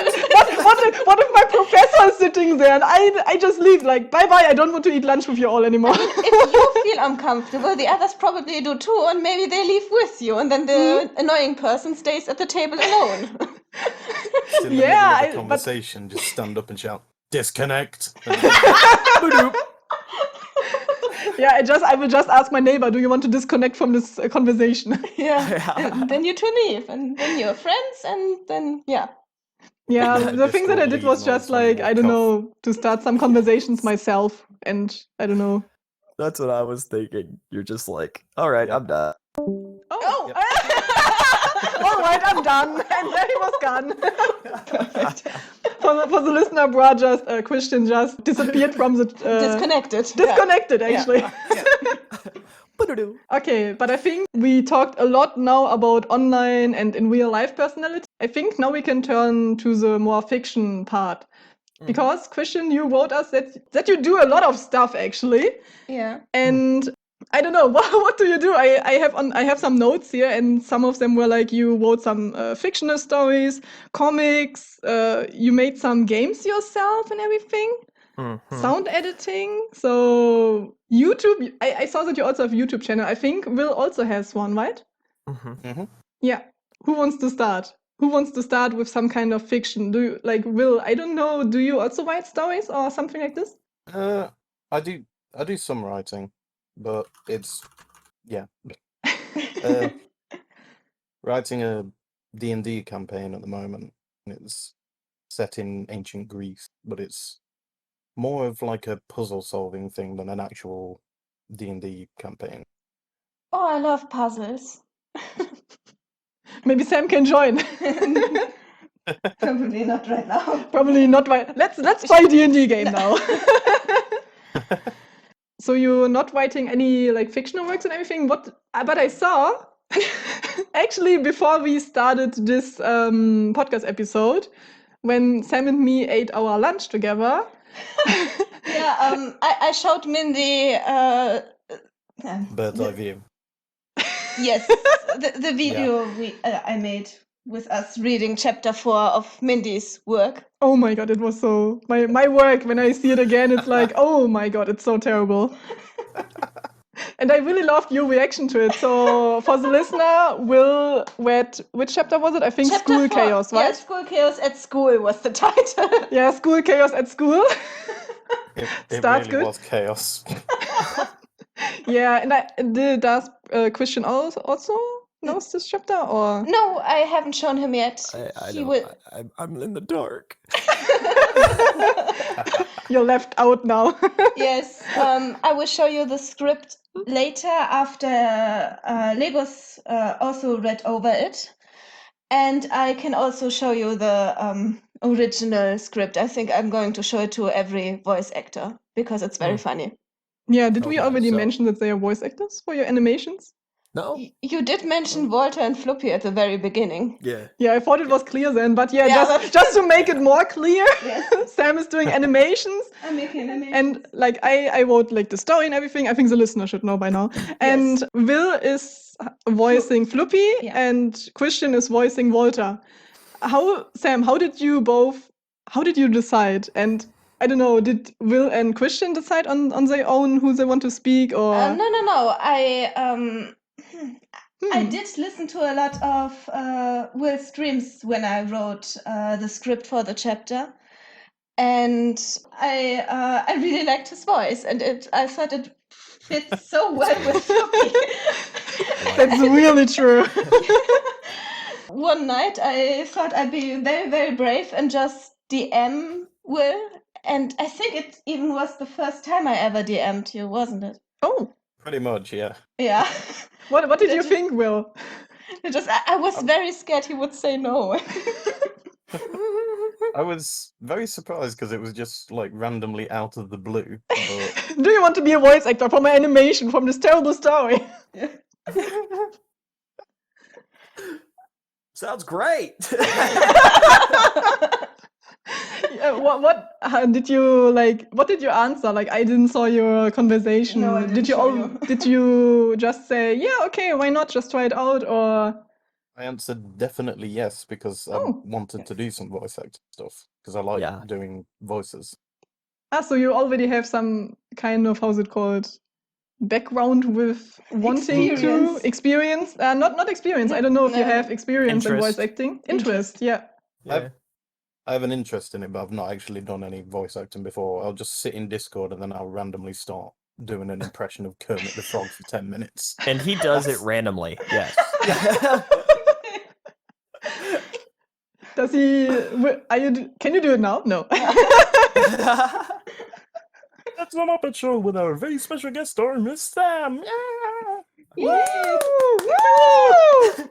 what if my professor is sitting there and I just leave, like, bye-bye, I don't want to eat lunch with you all anymore. If you feel uncomfortable, the others probably do too, and maybe they leave with you, and then the annoying person stays at the table alone. Just in the middle of a conversation, just stand up and shout, disconnect. Yeah, I will just ask my neighbor, do you want to disconnect from this conversation? Yeah. And then you two leave, and then you're friends, and then, Yeah, the thing that I did was just like, I don't know, to start some conversations myself, and I don't know. That's what I was thinking. You're just like, all right, I'm done. Oh! All right, I'm done. And there he was gone. Perfect. For the listener, Christian just disappeared from the... Disconnected, actually. Yeah. Okay, but I think we talked a lot now about online and in real life personality. I think now we can turn to the more fiction part. Because, Christian, you wrote us that you do a lot of stuff, actually. Yeah. And I don't know, what do you do? I have some notes here, and some of them were like you wrote some fictional stories, comics, you made some games yourself and everything. Sound editing. So YouTube, I saw that you also have a YouTube channel. I think Will also has one, right? Yeah. Who wants to start? Who wants to start with some kind of fiction? Do you, like, Will, I don't know, do you also write stories or something like this? I do some writing, but it's writing a D&D campaign at the moment. It's set in ancient Greece, but it's more of like a puzzle solving thing than an actual D&D campaign. Oh, I love puzzles. Maybe Sam can join. Probably not right now. Probably not right. Let's play D&D game now. So you're not writing any like fictional works and everything. But I saw actually before we started this podcast episode, when Sam and me ate our lunch together. Yeah, I showed Mindy. Bird's eye view. Yes, the video I made with us reading chapter 4 of Mindy's work. Oh my god, it was so my work. When I see it again, it's like, oh my god, it's so terrible. And I really loved your reaction to it. So for the listener, Will read, which chapter was it? I think Chapter School 4. Chaos, right? Yeah, School Chaos at School was the title. Yeah, School Chaos at School. It Starts really good. was chaos. Yeah, and does Christian also knows this chapter, or? No, I haven't shown him yet. I He don't. will. I'm in the dark. You're left out now. Yes, I will show you the script later after Legos also read over it. And I can also show you the original script. I think I'm going to show it to every voice actor because it's very funny. Yeah, did we Okay, already so- mention that they are voice actors for your animations? No. You did mention Walter and Floppy at the very beginning. Yeah. Yeah, I thought it was clear then, but yeah, Yeah, just to make it more clear, Yes. Sam is doing animations. I'm making animation. And like I wrote like the story and everything. I think the listener should know by now. And Will is voicing Floppy, Yeah. and Christian is voicing Walter. Sam, how did you decide? And I don't know, did Will and Christian decide on their own who they want to speak, or? No. I did listen to a lot of Will's streams when I wrote the script for the chapter, and I really liked his voice, and I thought it fits so well with Floppy. That's really true. One night I thought I'd be very, very brave and just DM Will, and I think it even was the first time I ever DM'd you, wasn't it? Oh, Pretty much, yeah. Yeah. what did you think, Will? I was very scared he would say no. I was very surprised because it was just like randomly out of the blue. But Do you want to be a voice actor for my animation from this terrible story? Sounds great. Yeah, what did you like? What did you answer? Like, I didn't saw your conversation. No, I didn't did you show you. did you just say, yeah, okay, why not? Just try it out, or? I answered definitely yes because I Oh. wanted to do some voice acting stuff because I like Yeah. doing voices. So you already have some kind of, how's it called, background with wanting to experience? Not experience. I don't know if you No. have experience in voice Interest. acting. Interest, yeah. Yeah. I have an interest in it, but I've not actually done any voice acting before. I'll just sit in Discord and then I'll randomly start doing an impression of Kermit the Frog for 10 minutes. And he does it randomly. Yes. Does he? Can you do it now? No. That's the Muppet Show with our very special guest star, Miss Sam. Yeah! Woo!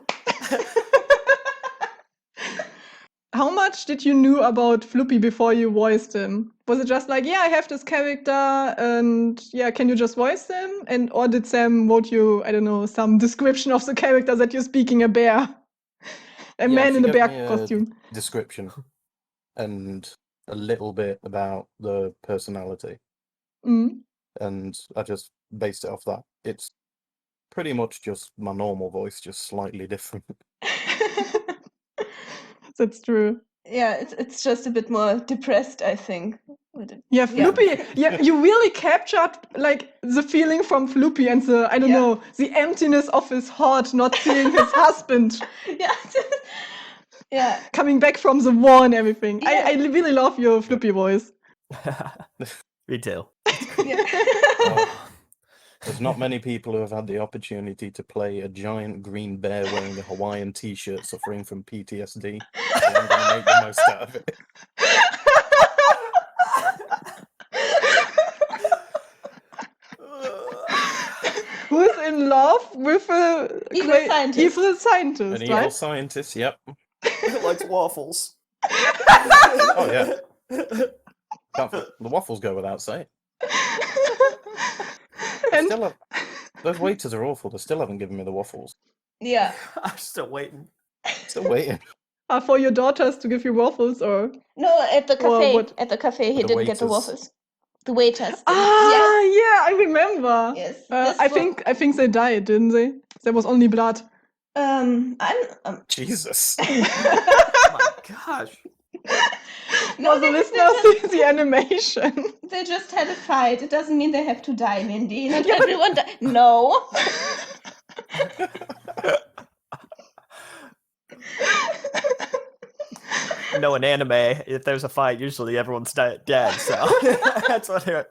How much did you know about Floopy before you voiced him? Was it just like, yeah, I have this character, and yeah, can you just voice him? Or did Sam wrote you, I don't know, some description of the character that you're speaking a bear? A man she in a gave bear me a costume. description and a little bit about the personality, Mm. and I just based it off that. It's pretty much just my normal voice, just slightly different. That's true. Yeah, it's just a bit more depressed, I think. Yeah, Floopy. Yeah, you really captured like the feeling from Floopy and the, I don't know, the emptiness of his heart not seeing his husband Yeah. Yeah. coming back from the war and everything. Yeah. I really love your Floopy voice. Me too. Yeah. Oh, there's not many people who have had the opportunity to play a giant green bear wearing a Hawaiian t-shirt suffering from PTSD. So I'm going to make the most out of it. Who's in love with a Evil scientist. evil scientist, An evil right? scientist, yep. Likes waffles. Oh, yeah. The waffles go without saying. And those waiters are awful. They still haven't given me the waffles. Yeah. I'm still waiting. Still waiting. for your daughters to give you waffles or? No, at the Well, cafe. what- At the cafe, he The didn't get the waiters. waffles. The waiters. Didn't. Ah, yeah, I remember. Yes. I think they died, didn't they? There was only blood. I'm. Jesus. Oh my gosh. No, For the they listeners, just, see the animation. they just had a fight. It doesn't mean they have to die, Mindy. Not everyone died. No. No, in anime, if there's a fight, usually everyone's dead. So that's where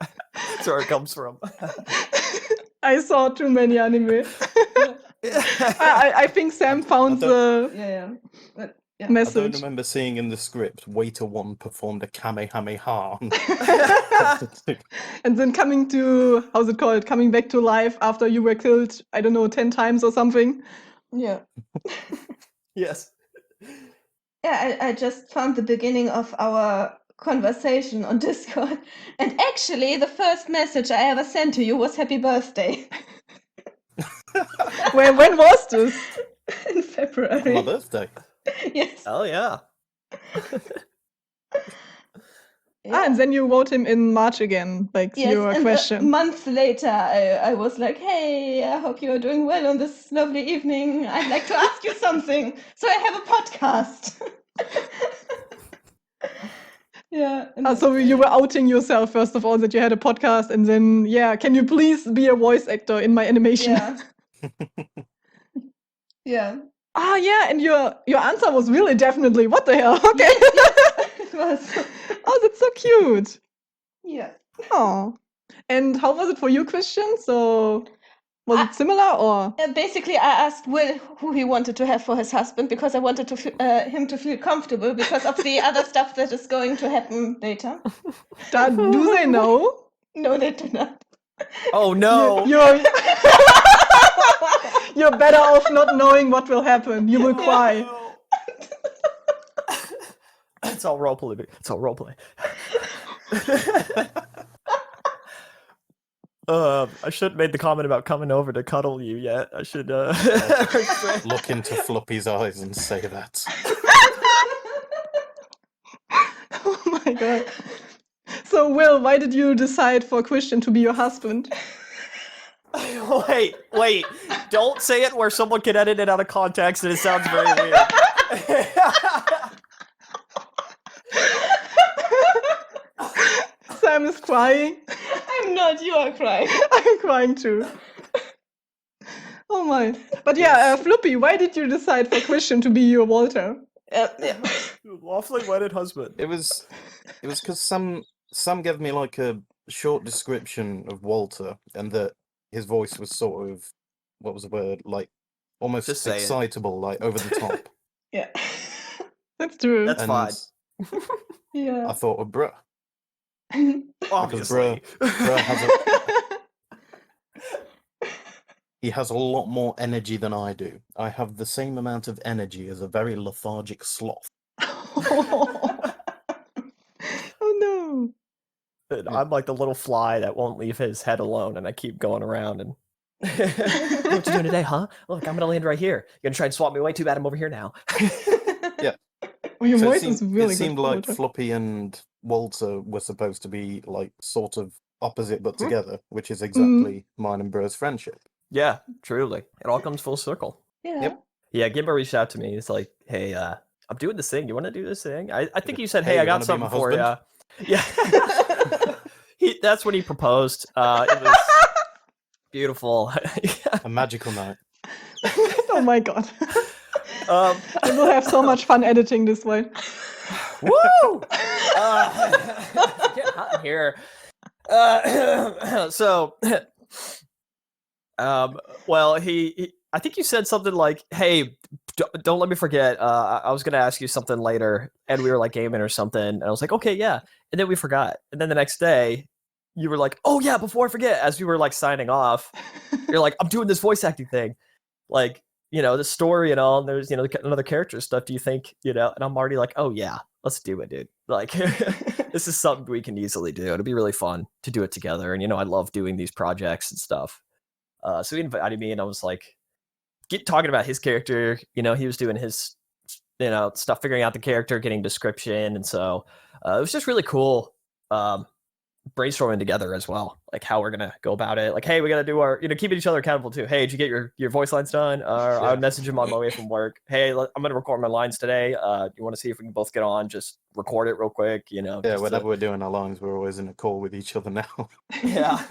it comes from. I saw too many anime. I think Sam found the Yeah. But, yeah. I don't message. remember seeing in the script waiter 1 performed a Kamehameha. And then coming to, how's it called? Coming back to life after you were killed, I don't know, 10 times or something. Yeah. Yes. Yeah, I just found the beginning of our conversation on Discord. And actually, the first message I ever sent to you was happy birthday. When was this? In February. My birthday. Yes. Oh yeah. And then you wrote him in March again, like Yes, your and question. months later, I was like, hey, I hope you're doing well on this lovely evening. I'd like to ask you something. So I have a podcast. Yeah. and So you were outing yourself, first of all, that you had a podcast, and then, can you please be a voice actor in my animation? Yeah. Yeah. Yeah, and your answer was really definitely, what the hell? Okay. It was. Oh, that's so cute. Yeah. Oh. And how was it for you, Christian? So was it similar or? Basically, I asked Will who he wanted to have for his husband because I wanted to him to feel comfortable because of the other stuff that is going to happen later. Do they know? No, they do not. Oh no. You're better off not knowing what will happen. You will cry. It's all roleplay. It's all roleplay. I shouldn't have made the comment about coming over to cuddle you yet. I should Look into Floppy's eyes and say that. Oh my god. So, Will, why did you decide for Christian to be your husband? Wait. Don't say it where someone can edit it out of context and it sounds very weird. Sam is crying. I'm not. You are crying. I'm crying too. Oh my. But Floppy, why did you decide for Christian to be your Walter? Yeah. Lawfully wedded husband. It was because Sam gave me like a short description of Walter, and that his voice was sort of, what was the word, like almost Just say it. excitable, like over the top. Yeah. That's true. That's fine. Yeah. I thought of bruh. Obviously. Bruh has he has a lot more energy than I do. I have the same amount of energy as a very lethargic sloth. Oh no. And I'm like the little fly that won't leave his head alone, and I keep going around and. What you doing today, huh? Look, I'm gonna land right here. You're gonna try and swap me away? Too bad I'm over here now. Well, your So voice is really it seemed good. like Walter. Floppy and Walter were supposed to be like sort of opposite but together, which is exactly mine and Bruh's friendship. Yeah, truly. It all comes full circle. Yeah. Yep. Yeah, Gameboy reached out to me. He's like, hey, I'm doing this thing. You want to do this thing? I think you said, Hey, hey, I you got wanna be something my for you. husband? Yeah. That's when he proposed. It was beautiful. A magical night. Oh my god. Um, We will have so much fun editing this way. Woo! Get hot in here. Well, he I think you said something like, "Hey, don't let me forget. I was gonna ask you something later," and we were like gaming or something, and I was like, "Okay, yeah," and then we forgot, and then the next day, you were like, "Oh yeah, before I forget," as we were like signing off, you're like, "I'm doing this voice acting thing," like. The story and all, and there's, another character stuff. Do you think, and I'm already like, oh yeah, let's do it, dude. Like, this is something we can easily do. It'll be really fun to do it together. And, I love doing these projects and stuff. So he invited me and I was like, talking about his character. He was doing his, stuff, figuring out the character, getting description. And so it was just really cool brainstorming together as well, like how we're going to go about it. Like, hey, we got to do our, keeping each other accountable too. Hey, did you get your voice lines done? Or I would message him on my way from work. Hey, I'm going to record my lines today. You want to see if we can both get on? Just record it real quick, Yeah, whenever we're doing our lines, we're always in a call with each other now. Yeah.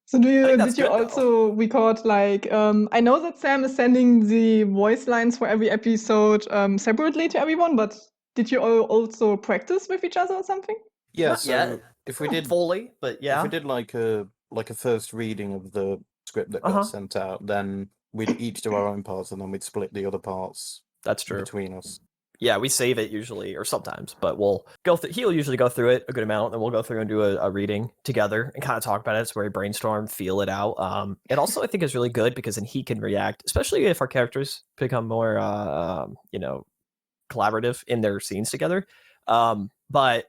So did you also record like I know that Sam is sending the voice lines for every episode separately to everyone, but did you all also practice with each other or something? Yeah, Not so yet. if we did fully, but yeah. if we did like a first reading of the script that got sent out, then we'd each do our own parts and then we'd split the other parts. That's true. Between us. Yeah, we save it usually, or sometimes, but we'll go through. He'll usually go through it a good amount, and we'll go through and do a reading together and kind of talk about it. It's where we brainstorm, feel it out. It also, I think, is really good because then he can react, especially if our characters become more, collaborative in their scenes together. But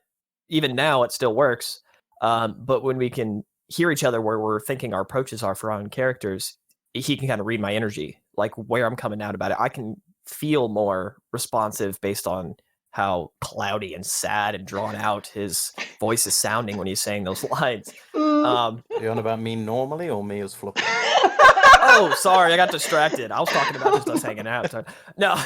even now, it still works. But when we can hear each other, where we're thinking our approaches are for our own characters, he can kind of read my energy, like where I'm coming out about it. I can feel more responsive based on how cloudy and sad and drawn out his voice is sounding when he's saying those lines. Are you on about me normally or me as Fluffy? Oh, sorry, I got distracted. I was talking about just us hanging out. No.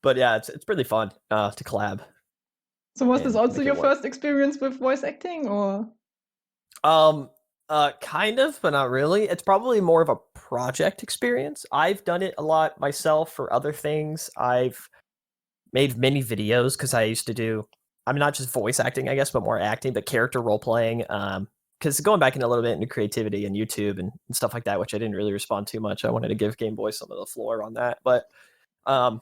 But yeah, it's really fun to collab. So was this also your first experience with voice acting, or? Kind of, but not really. It's probably more of a project experience. I've done it a lot myself for other things. I've made many videos because I used to do, not just voice acting, I guess, but more acting, but character role playing. Because going back in a little bit into creativity and YouTube and stuff like that, which I didn't really respond too much. I wanted to give Game Boy some of the floor on that. But I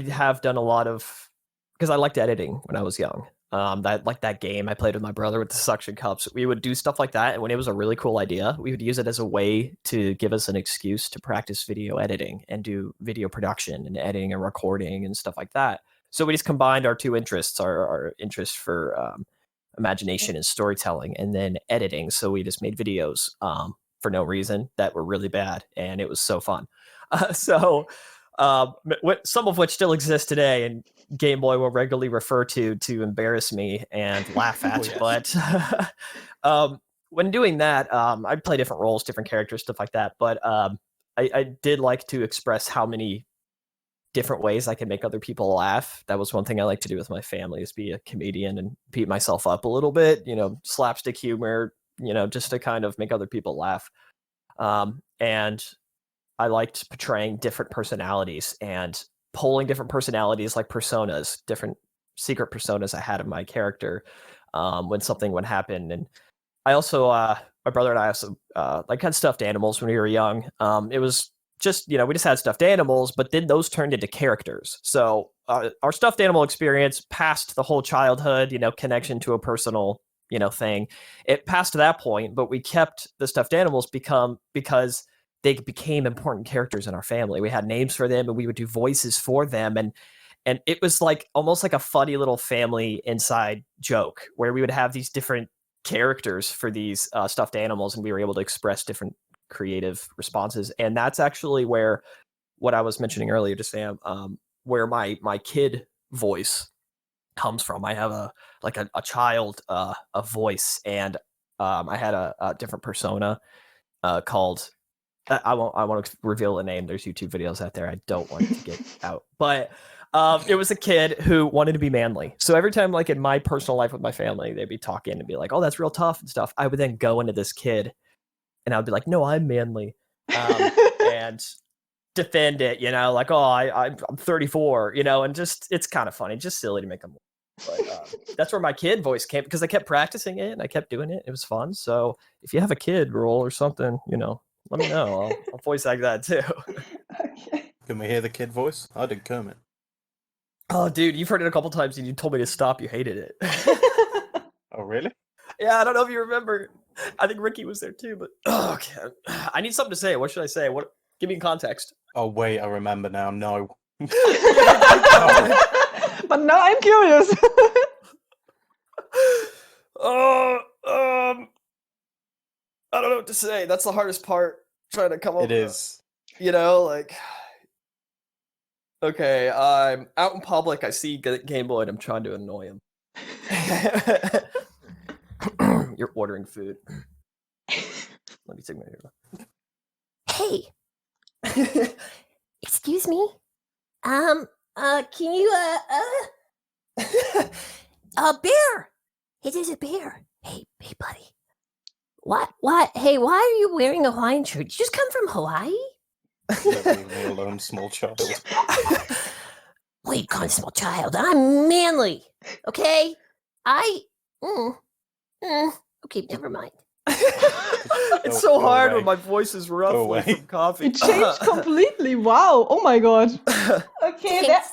have done a lot of, because I liked editing when I was young. That game I played with my brother with the suction cups. We would do stuff like that, and when it was a really cool idea, we would use it as a way to give us an excuse to practice video editing and do video production and editing and recording and stuff like that. So we just combined our two interests, our interest for imagination and storytelling, and then editing. So we just made videos for no reason that were really bad, and it was so fun. Some of which still exist today, and Game Boy will regularly refer to embarrass me and laugh at. But when doing that, I'd play different roles, different characters, stuff like that. But I did like to express how many different ways I can make other people laugh. That was one thing I like to do with my family, is be a comedian and beat myself up a little bit, slapstick humor, just to kind of make other people laugh. And I liked portraying different personalities and pulling different personalities, like personas, different secret personas I had of my character when something would happen. And I also, my brother and I also had stuffed animals when we were young. It was just, we just had stuffed animals, but then those turned into characters. So our stuffed animal experience past the whole childhood, connection to a personal, thing. It passed to that point, but we kept the stuffed animals because they became important characters in our family. We had names for them and we would do voices for them. And it was like almost like a funny little family inside joke where we would have these different characters for these stuffed animals, and we were able to express different creative responses. And that's actually where what I was mentioning earlier to Sam, where my kid voice comes from. I have a child a voice, and I had a different persona called, I won't reveal the name. There's YouTube videos out there. I don't want to get out. But it was a kid who wanted to be manly. So every time, like in my personal life with my family, they'd be talking and be like, oh, that's real tough and stuff. I would then go into this kid and I would be like, no, I'm manly. And defend it, like, oh, I'm 34, and just, it's kind of funny, just silly to make them. But that's where my kid voice came, because I kept practicing it and I kept doing it. It was fun. So if you have a kid role or something, let me know. I'll voice act that too. Okay. Can we hear the kid voice? I did Kermit. Oh, dude, you've heard it a couple times and you told me to stop. You hated it. Oh, really? Yeah, I don't know if you remember. I think Ricky was there too, but okay. I need something to say. What should I say? Give me context. Oh, wait, I remember now. No. But now I'm curious. I don't know what to say. That's the hardest part. Trying to come up It with is. like, okay, I'm out in public. I see Gameboy and I'm trying to annoy him. You're ordering food. Let me take my ear. Hey, excuse me. Can you a bear? Hey, there's a bear. Hey, buddy. What? Hey, why are you wearing a Hawaiian shirt? Did you just come from Hawaii? Leave me alone, small child. What are you calling small child? I'm manly. Okay? Okay, never mind. It's so Go hard away. when my voice is rough Go like away. from coffee. It changed completely. Wow. Oh my god. Okay, Thanks.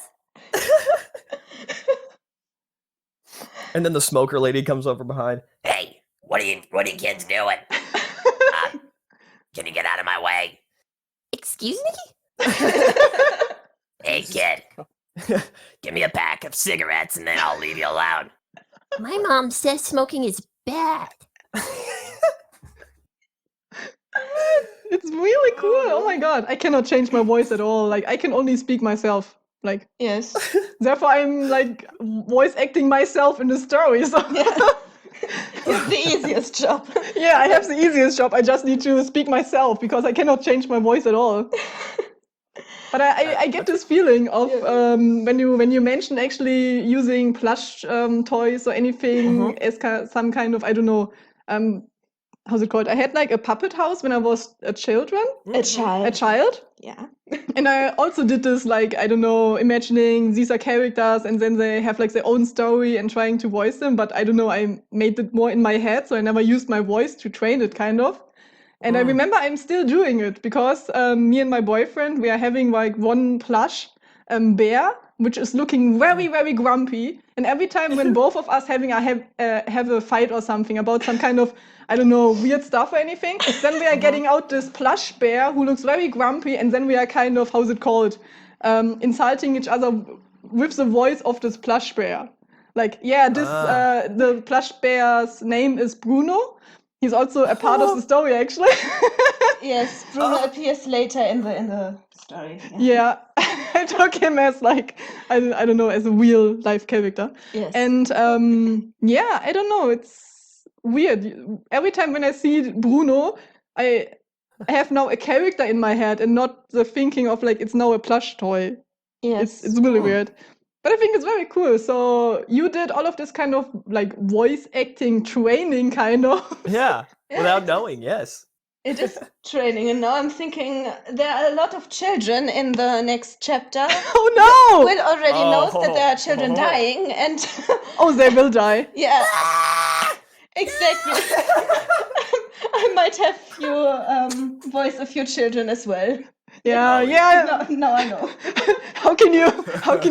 And then the smoker lady comes over behind. Hey, what are you kids doing? Can you get out of my way? Excuse me? Hey, kid. Give me a pack of cigarettes and then I'll leave you alone. My mom says smoking is bad. It's really cool. Oh my god. I cannot change my voice at all. Like, I can only speak myself. Like, yes. therefore I'm like voice acting myself in the story. So Yeah. You have the easiest job. yeah, I have the easiest job. I just need to speak myself because I cannot change my voice at all. But I get this feeling of when you mention actually using plush toys or anything as some kind of, I don't know, how's it called? I had like a puppet house when I was a children. A child. A child. Yeah. And I also did this, like, I don't know, imagining these are characters and then they have like their own story and trying to voice them. But I don't know, I made it more in my head. So I never used my voice to train it, kind of. And I remember I'm still doing it because me and my boyfriend, we are having like one plush bear, which is looking very, very grumpy. And every time when both of us have a fight or something about some kind of, I don't know, weird stuff or anything, then we are getting out this plush bear who looks very grumpy. And then we are kind of, how's it called, insulting each other with the voice of this plush bear. Like, yeah, the plush bear's name is Bruno. He's also a part of the story, actually. Yes, Bruno appears later in the story. Yeah, I took him as like, I don't know, as a real life character. Yes. And yeah, I don't know, it's weird. Every time when I see Bruno, I have now a character in my head and not the thinking of like, it's now a plush toy. Yes. It's really weird. But I think it's very cool. So you did all of this kind of like voice acting training, kind of. Yeah, without knowing, yes. It is training, and now I'm thinking there are a lot of children in the next chapter. Oh no! Will already knows that there are children dying, and Oh, they will die. yeah, exactly. I might have you voice a few children as well. Yeah. No, I know. How can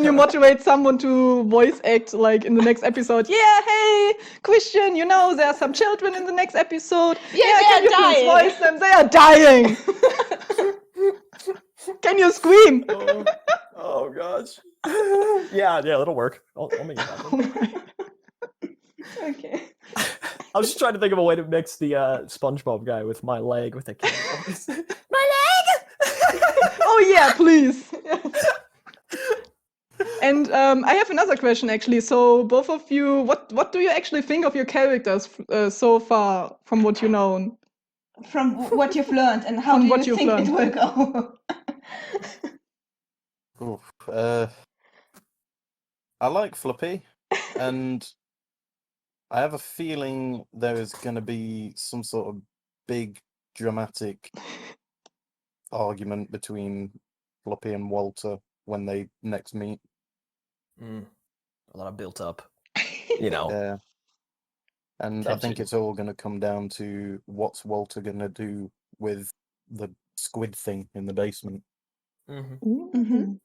you motivate someone to voice act like in the next episode? Yeah, hey, Christian, you know there are some children in the next episode. Yeah, can you they are please dying. voice them? They are dying. Can you scream? Oh gosh. Yeah, it'll work. I'll make it happen. Okay. I was just trying to think of a way to mix the SpongeBob guy with my leg with a kid voice. My leg! Oh yeah, please. And I have another question actually. So both of you, what do you actually think of your characters so far from what you know? From what you've learned, and how From do what you you've think learned. it will go? Oof, I like Fluffy, and I have a feeling there is going to be some sort of big dramatic argument between Floppy and Walter when they next meet. A lot of built up, you know. Yeah. And I think Tension. it's all going to come down to what's Walter going to do with the squid thing in the basement.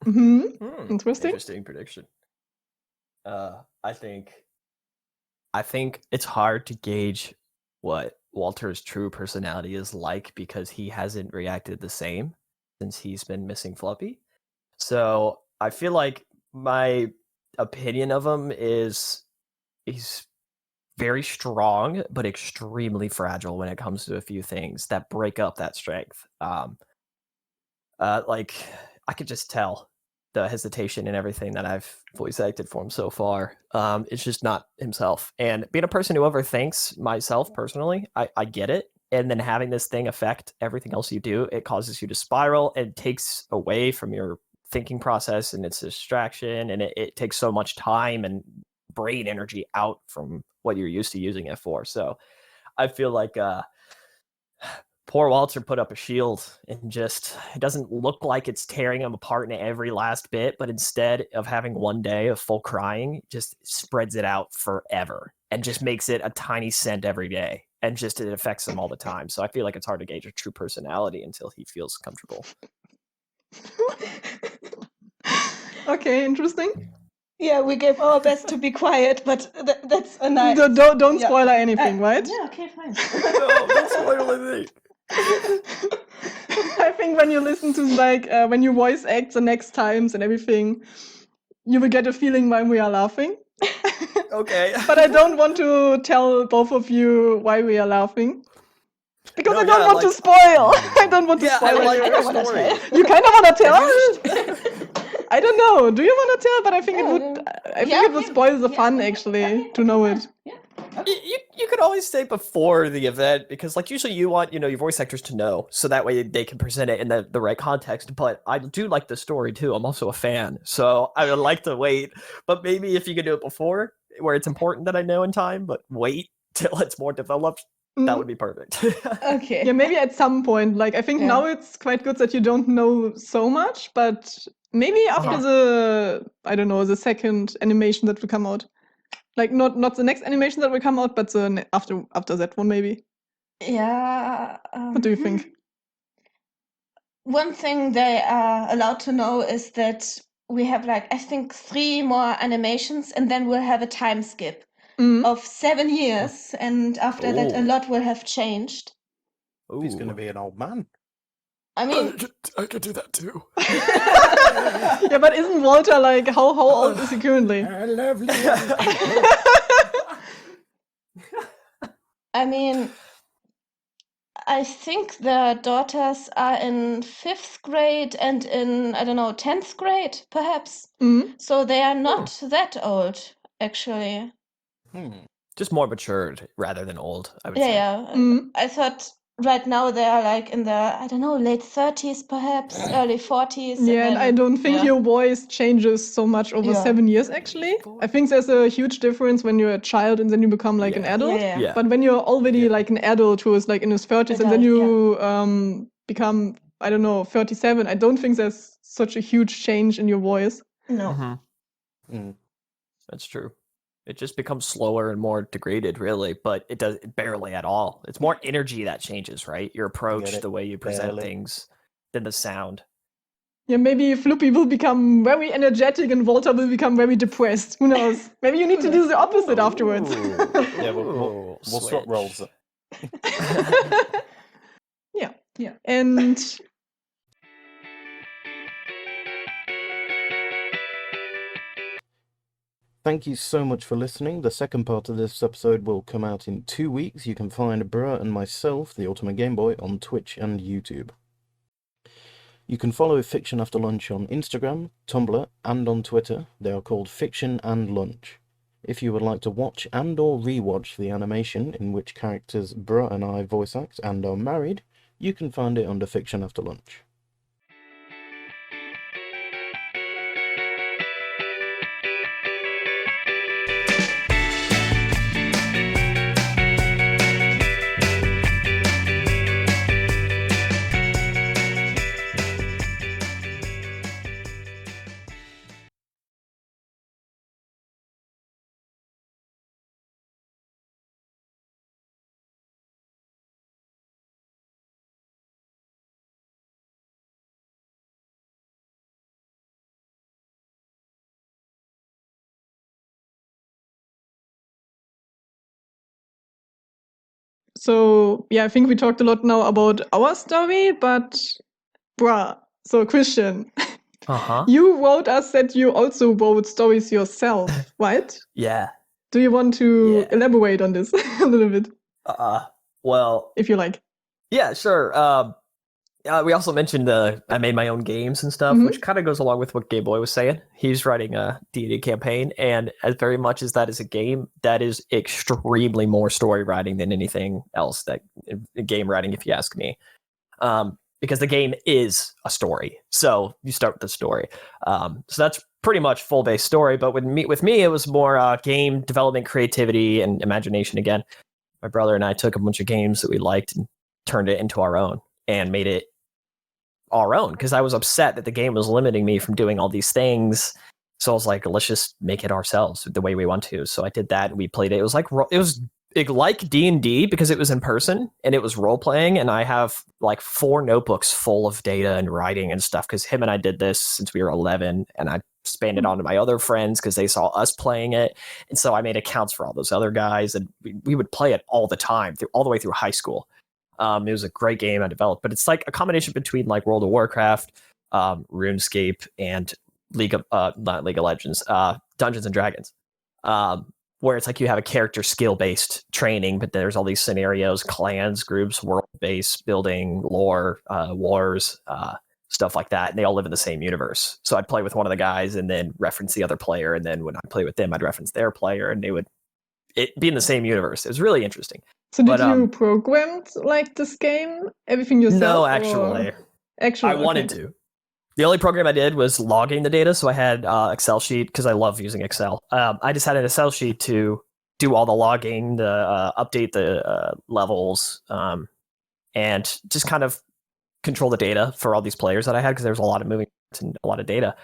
Interesting. Interesting prediction. I think it's hard to gauge what Walter's true personality is like because he hasn't reacted the same since he's been missing Floppy. So I feel like my opinion of him is he's very strong, but extremely fragile when it comes to a few things that break up that strength. Like I could just tell the hesitation and everything that I've voice acted for him so far. It's just not himself. And being a person who overthinks myself personally, I get it. And then having this thing affect everything else you do, it causes you to spiral and takes away from your thinking process, and it's a distraction, and it takes so much time and brain energy out from what you're used to using it for. So I feel like poor Walter put up a shield, and just it doesn't look like it's tearing him apart in every last bit, but instead of having one day of full crying, just spreads it out forever and just makes it a tiny cent every day, and just it affects him all the time. So I feel like it's hard to gauge a true personality until he feels comfortable. Okay, interesting. Yeah, we gave our best to be quiet, but that's a nice. Don't yeah. spoil anything, right? Yeah, okay, fine. No, don't spoil anything. I think when you listen to when you voice act the next times and everything, you will get a feeling when we are laughing. Okay. But I don't want to tell both of you why we are laughing. Because No, I don't yeah, want to spoil. I don't want to Yeah, spoil I like you. your story. You kind of want to tell? I don't know. Do you want to tell? But I think it would. I think it would spoil the fun actually to know it. You could always say before the event, because like usually you want your voice actors to know, so that way they can present it in the right context. But I do like the story too. I'm also a fan, so I would like to wait. But maybe if you could do it before, where it's important that I know in time, but wait till it's more developed, that would be perfect. Okay. Yeah, maybe at some point. Like I think now it's quite good that you don't know so much, but maybe after the second animation that will come out. Like not the next animation that will come out, but the after that one maybe. Yeah. What do you think? One thing they are allowed to know is that we have I think 3 more animations, and then we'll have a time skip of 7 years, and after that a lot will have changed. He's going to be an old man. I mean, I could do that too. Yeah, but isn't Walter how old is he currently? Lovely. I mean, I think their daughters are in 5th grade and in, I don't know, 10th grade, perhaps. So they are not that old, actually. Just more matured rather than old, I would Yeah, say. yeah. I thought right now they are in their, I don't know, late 30s, perhaps, early 40s. Yeah, and I don't think your voice changes so much over 7 years, actually. I think there's a huge difference when you're a child and then you become an adult. Yeah. But when you're already an adult who is in his 30s and then you become, I don't know, 37, I don't think there's such a huge change in your voice. No. That's true. It just becomes slower and more degraded, really, but it does barely at all. It's more energy that changes, right? Your approach, the way you present things, than the sound. Yeah, maybe Floopy will become very energetic and Walter will become very depressed. Who knows? Maybe you need to do the opposite afterwards. Yeah, we'll swap roles. Yeah. And thank you so much for listening. The second part of this episode will come out in 2 weeks. You can find Bra and myself, the Ultimate Game Boy, on Twitch and YouTube. You can follow Fiction After Lunch on Instagram, Tumblr, and on Twitter. They are called Fiction and Lunch. If you would like to watch and or rewatch the animation in which characters Bra and I voice act and are married, you can find it under Fiction After Lunch. so, yeah, I think we talked a lot now about our story, but Bra, so Christian, Uh-huh. You wrote us that you also wrote stories yourself, right? Yeah. Do you want to Yeah. elaborate on this a little bit, Well, if you like? yeah, sure. We also mentioned I made my own games and stuff, Mhm. which kind of goes along with what Gameboy was saying. He's writing a D&D campaign, and as very much as that is a game, that is extremely more story writing than anything else. That game writing, if you ask me, because the game is a story. So you start with the story. So that's pretty much full base story. But with me, it was more game development, creativity, and imagination. Again, my brother and I took a bunch of games that we liked and turned it into our own and made it our own, because I was upset that the game was limiting me from doing all these things. So I was like, let's just make it ourselves the way we want to. So I did that, and we played it. It was like D&D because it was in person and it was role playing. And I have like 4 notebooks full of data and writing and stuff, because him and I did this since we were 11, and I expanded on to my other friends because they saw us playing it. And so I made accounts for all those other guys, and we would play it all the time, all the way through high school. It was a great game I developed, but it's like a combination between like World of Warcraft, RuneScape, and not League of Legends, Dungeons and Dragons, where it's like you have a character skill-based training, but there's all these scenarios, clans, groups, world-based building, lore, wars, stuff like that, and they all live in the same universe. So I'd play with one of the guys and then reference the other player, and then when I play with them, I'd reference their player, and it'd be in the same universe. It was really interesting. So did you program like this game, everything yourself? No, actually. I wanted to. The only program I did was logging the data. So I had Excel sheet, because I love using Excel. I just had an Excel sheet to do all the logging, update the levels, and just kind of control the data for all these players that I had, because there was a lot of moving and a lot of data.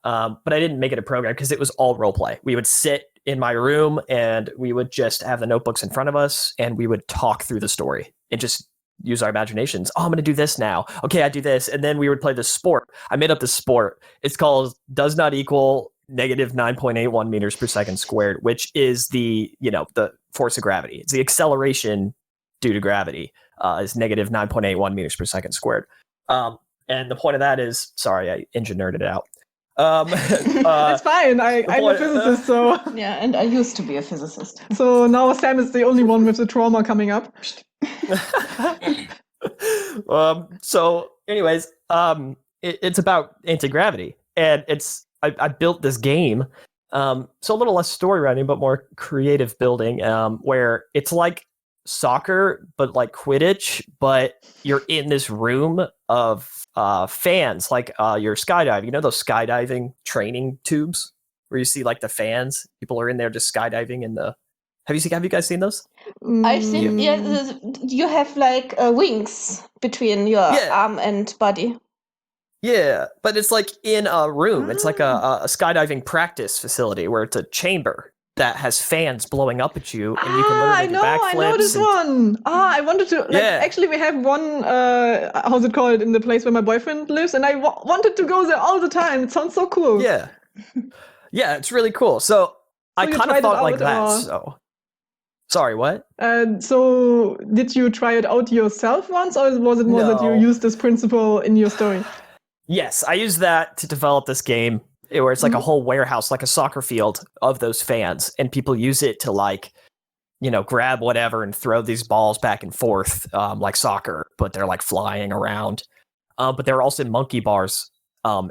But I didn't make it a program because it was all role play. We would sit in my room and we would just have the notebooks in front of us, and we would talk through the story and just use our imaginations. Oh, I'm going to do this now. Okay, I do this. And then we would play this sport. I made up this sport. It's called does not equal negative 9.81 meters per second squared, which is the force of gravity. It's the acceleration due to gravity is negative 9.81 meters per second squared. And the point of that is, sorry, I engineered it out. It's fine. I'm a physicist, so Yeah, and I used to be a physicist. So now Sam is the only one with the trauma coming up. So anyways, it's about anti-gravity, and I built this game, so a little less story writing but more creative building, where it's like soccer but like Quidditch, but you're in this room of fans, like you're skydiving. You know those skydiving training tubes where you see like the fans, people are in there just skydiving in the have you guys seen those? I've seen, you have like wings between your arm and body. Yeah, but it's like in a room. It's like a skydiving practice facility where it's a chamber that has fans blowing up at you, and you can literally do backflips. I know this one. I wanted to. Actually, we have one. How's it called, in the place where my boyfriend lives, and I wanted to go there all the time. It sounds so cool. Yeah, yeah, it's really cool. So I kind of thought like that. So. Sorry, what? So did you try it out yourself once, or was it more that you used this principle in your story? Yes, I used that to develop this game where it's like a whole warehouse, like a soccer field of those fans, and people use it to like, grab whatever and throw these balls back and forth, like soccer, but they're like flying around. But there are also monkey bars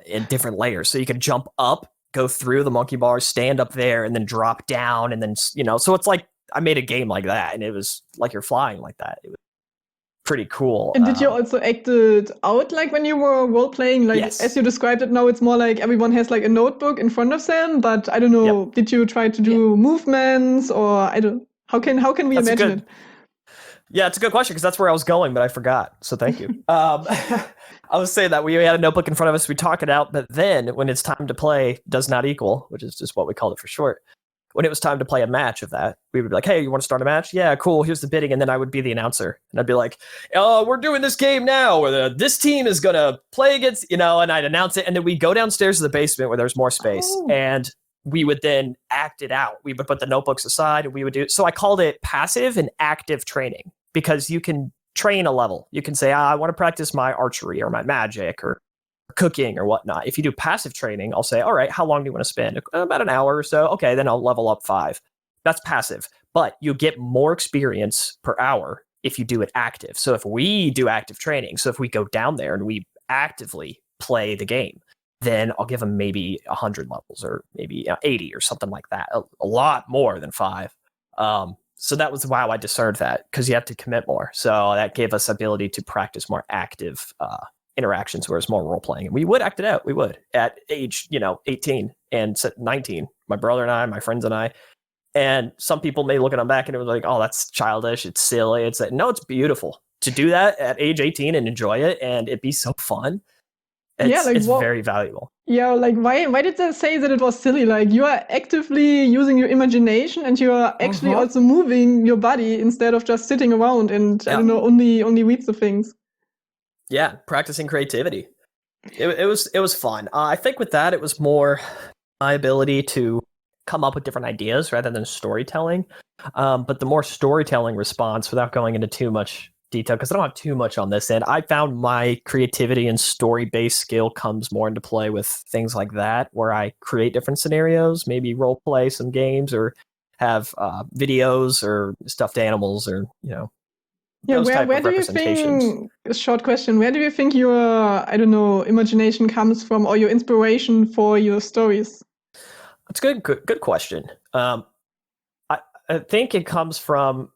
in different layers, so you can jump up, go through the monkey bars, stand up there, and then drop down, and then so it's like. I made a game like that, and it was like you're flying like that. It was pretty cool. And did you also act it out, like when you were role playing? Like as you described it now, it's more like everyone has like a notebook in front of them. But I don't know. Yep. Did you try to do movements, or I don't? How can we imagine it? Yeah, it's a good question, because that's where I was going, but I forgot. So thank you. I was saying that we had a notebook in front of us. We talk it out, but then when it's time to play, does not equal, which is just what we called it for short. When it was time to play a match of that, we would be like, hey, you want to start a match? Yeah, cool. Here's the bidding. And then I would be the announcer. And I'd be like, we're doing this game now where this team is going to play against, and I'd announce it. And then we'd go downstairs to the basement where there's more space. And we would then act it out. We would put the notebooks aside and we would do it. So I called it passive and active training, because you can train a level. You can say, I want to practice my archery or my magic or cooking or whatnot. If you do passive training, I'll say, all right, how long do you want to spend? About an hour or so. Okay, then I'll level up 5. That's passive, but you get more experience per hour if you do it active. So if we do active training, so if we go down there and we actively play the game, then I'll give them maybe 100 levels or maybe 80 or something like that. A lot more than 5. So that was how I discerned that, because you have to commit more. So that gave us ability to practice more active interactions, whereas more role playing. And we would act it out. We would at age 18 and 19. My brother and I, my friends and I. And some people may look at them back and it was like, oh, that's childish. It's silly. It's like, no, it's beautiful to do that at age 18 and enjoy it, and it'd be so fun. It's very valuable. Yeah, like why did they say that it was silly? Like, you are actively using your imagination and you are actually also moving your body instead of just sitting around and I don't know, only read the things. Yeah, practicing creativity. It was fun. I think with that it was more my ability to come up with different ideas rather than storytelling. But the more storytelling response, without going into too much detail, because I don't have too much on this end, I found my creativity and story-based skill comes more into play with things like that, where I create different scenarios, maybe role play some games, or have videos or stuffed animals, or those type of do you representations. think, a short question, where do you think your, I don't know, imagination comes from, or your inspiration for your stories? That's a good question. I think it comes from,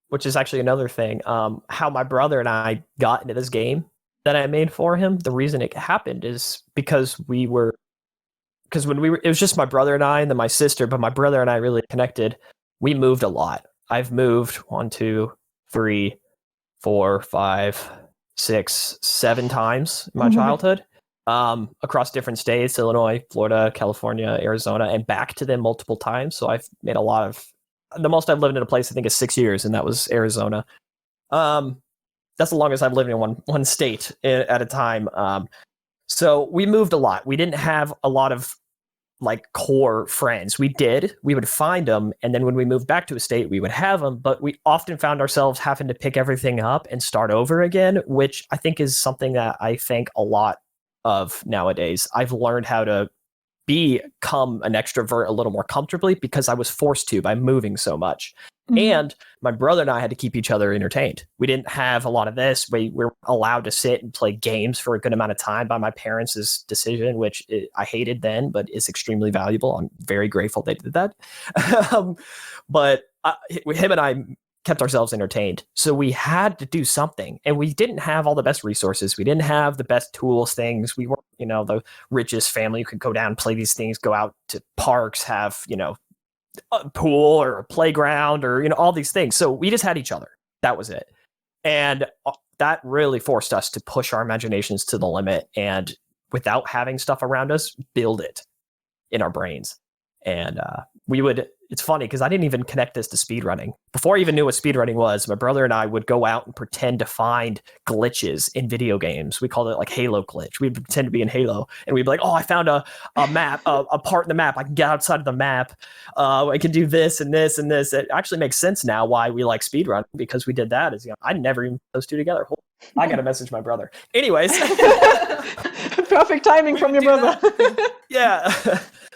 which is actually another thing, how my brother and I got into this game that I made for him. The reason it happened is because it was just my brother and I, and then my sister, but my brother and I really connected. We moved a lot. I've moved 1, 2, 3, 4, 5, 6, 7 times in my childhood, across different states, Illinois, Florida, California, Arizona, and back to them multiple times. So I've made the most I've lived in a place, I think, is 6 years, and that was Arizona. That's the longest I've lived in one state at a time. So we moved a lot. We didn't have a lot of like core friends. We would find them, and then when we moved back to a state, we would have them, but we often found ourselves having to pick everything up and start over again, which I think is something that I think a lot of nowadays. I've learned how to become an extrovert a little more comfortably because I was forced to by moving so much. And my brother and I had to keep each other entertained. We didn't have a lot of this. We were allowed to sit and play games for a good amount of time by my parents' decision, which I hated then, but is extremely valuable. I'm very grateful they did that. But him and I kept ourselves entertained. So we had to do something, and we didn't have all the best resources. We didn't have the best tools, things. We weren't, the richest family who could go down and play these things, go out to parks, have, a pool or a playground or, all these things. So we just had each other. That was it. And that really forced us to push our imaginations to the limit, and without having stuff around us, build it in our brains. And it's funny because I didn't even connect this to speedrunning. Before I even knew what speedrunning was, my brother and I would go out and pretend to find glitches in video games. We called it like Halo glitch. We'd pretend to be in Halo, and we'd be like, oh, I found a map, a part in the map. I can get outside of the map. I can do this and this and this. It actually makes sense now why we like speedrunning, because we did that. I never even put those two together. I got to message my brother. Anyways. Perfect timing from your brother. Yeah.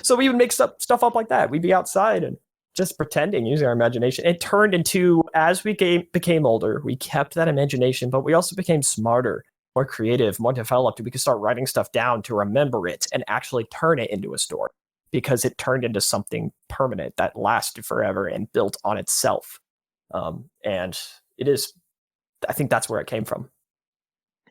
So we would make stuff up like that. We'd be outside and just pretending, using our imagination. It turned into, as we became older, we kept that imagination, but we also became smarter, more creative, more developed. We could start writing stuff down to remember it and actually turn it into a story, because it turned into something permanent that lasted forever and built on itself. And I think that's where it came from.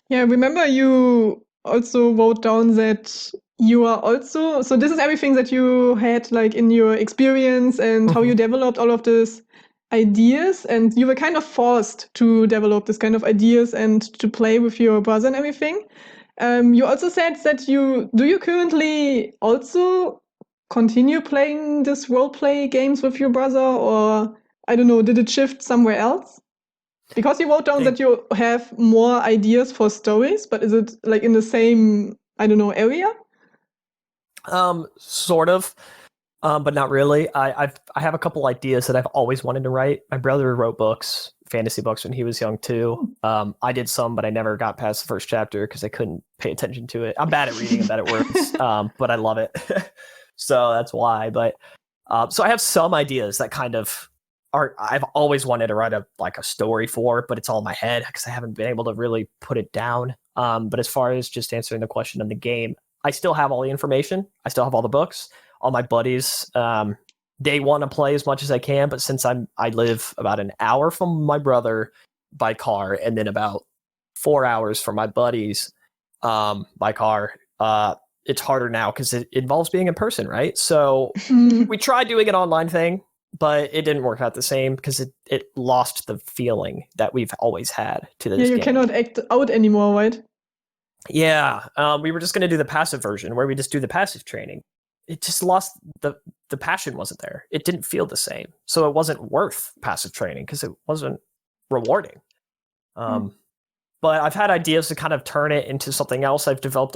Yeah, remember you also wrote down that you are also, so this is everything that you had like in your experience and how you developed all of these ideas, and you were kind of forced to develop this kind of ideas and to play with your brother and everything. You also said that you currently also continue playing this role play games with your brother, or I don't know, did it shift somewhere else? Because you wrote down that you have more ideas for stories, but is it like in the same, I don't know, area? Sort of, but not really. I have a couple ideas that I've always wanted to write. My brother wrote books fantasy books when he was young too. I did some, but I never got past the first chapter because I couldn't pay attention to it. I'm bad at reading, I'm bad at words, but I love it. So that's why. But so I have some ideas that kind of I've always wanted to write a story for, but it's all in my head because I haven't been able to really put it down. But as far as just answering the question on the game, I still have all the information. I still have all the books. All my buddies, they want to play as much as I can, but since I live about an hour from my brother by car, and then about 4 hours from my buddies by car, it's harder now because it involves being in person, right? So we tried doing an online thing, but it didn't work out the same because it lost the feeling that we've always had to this you game. cannot act out anymore, right? Yeah, we were just going to do the passive version where we just do the passive training. It just lost the passion wasn't there. It didn't feel the same. So it wasn't worth passive training because it wasn't rewarding. But I've had ideas to kind of turn it into something else. I've developed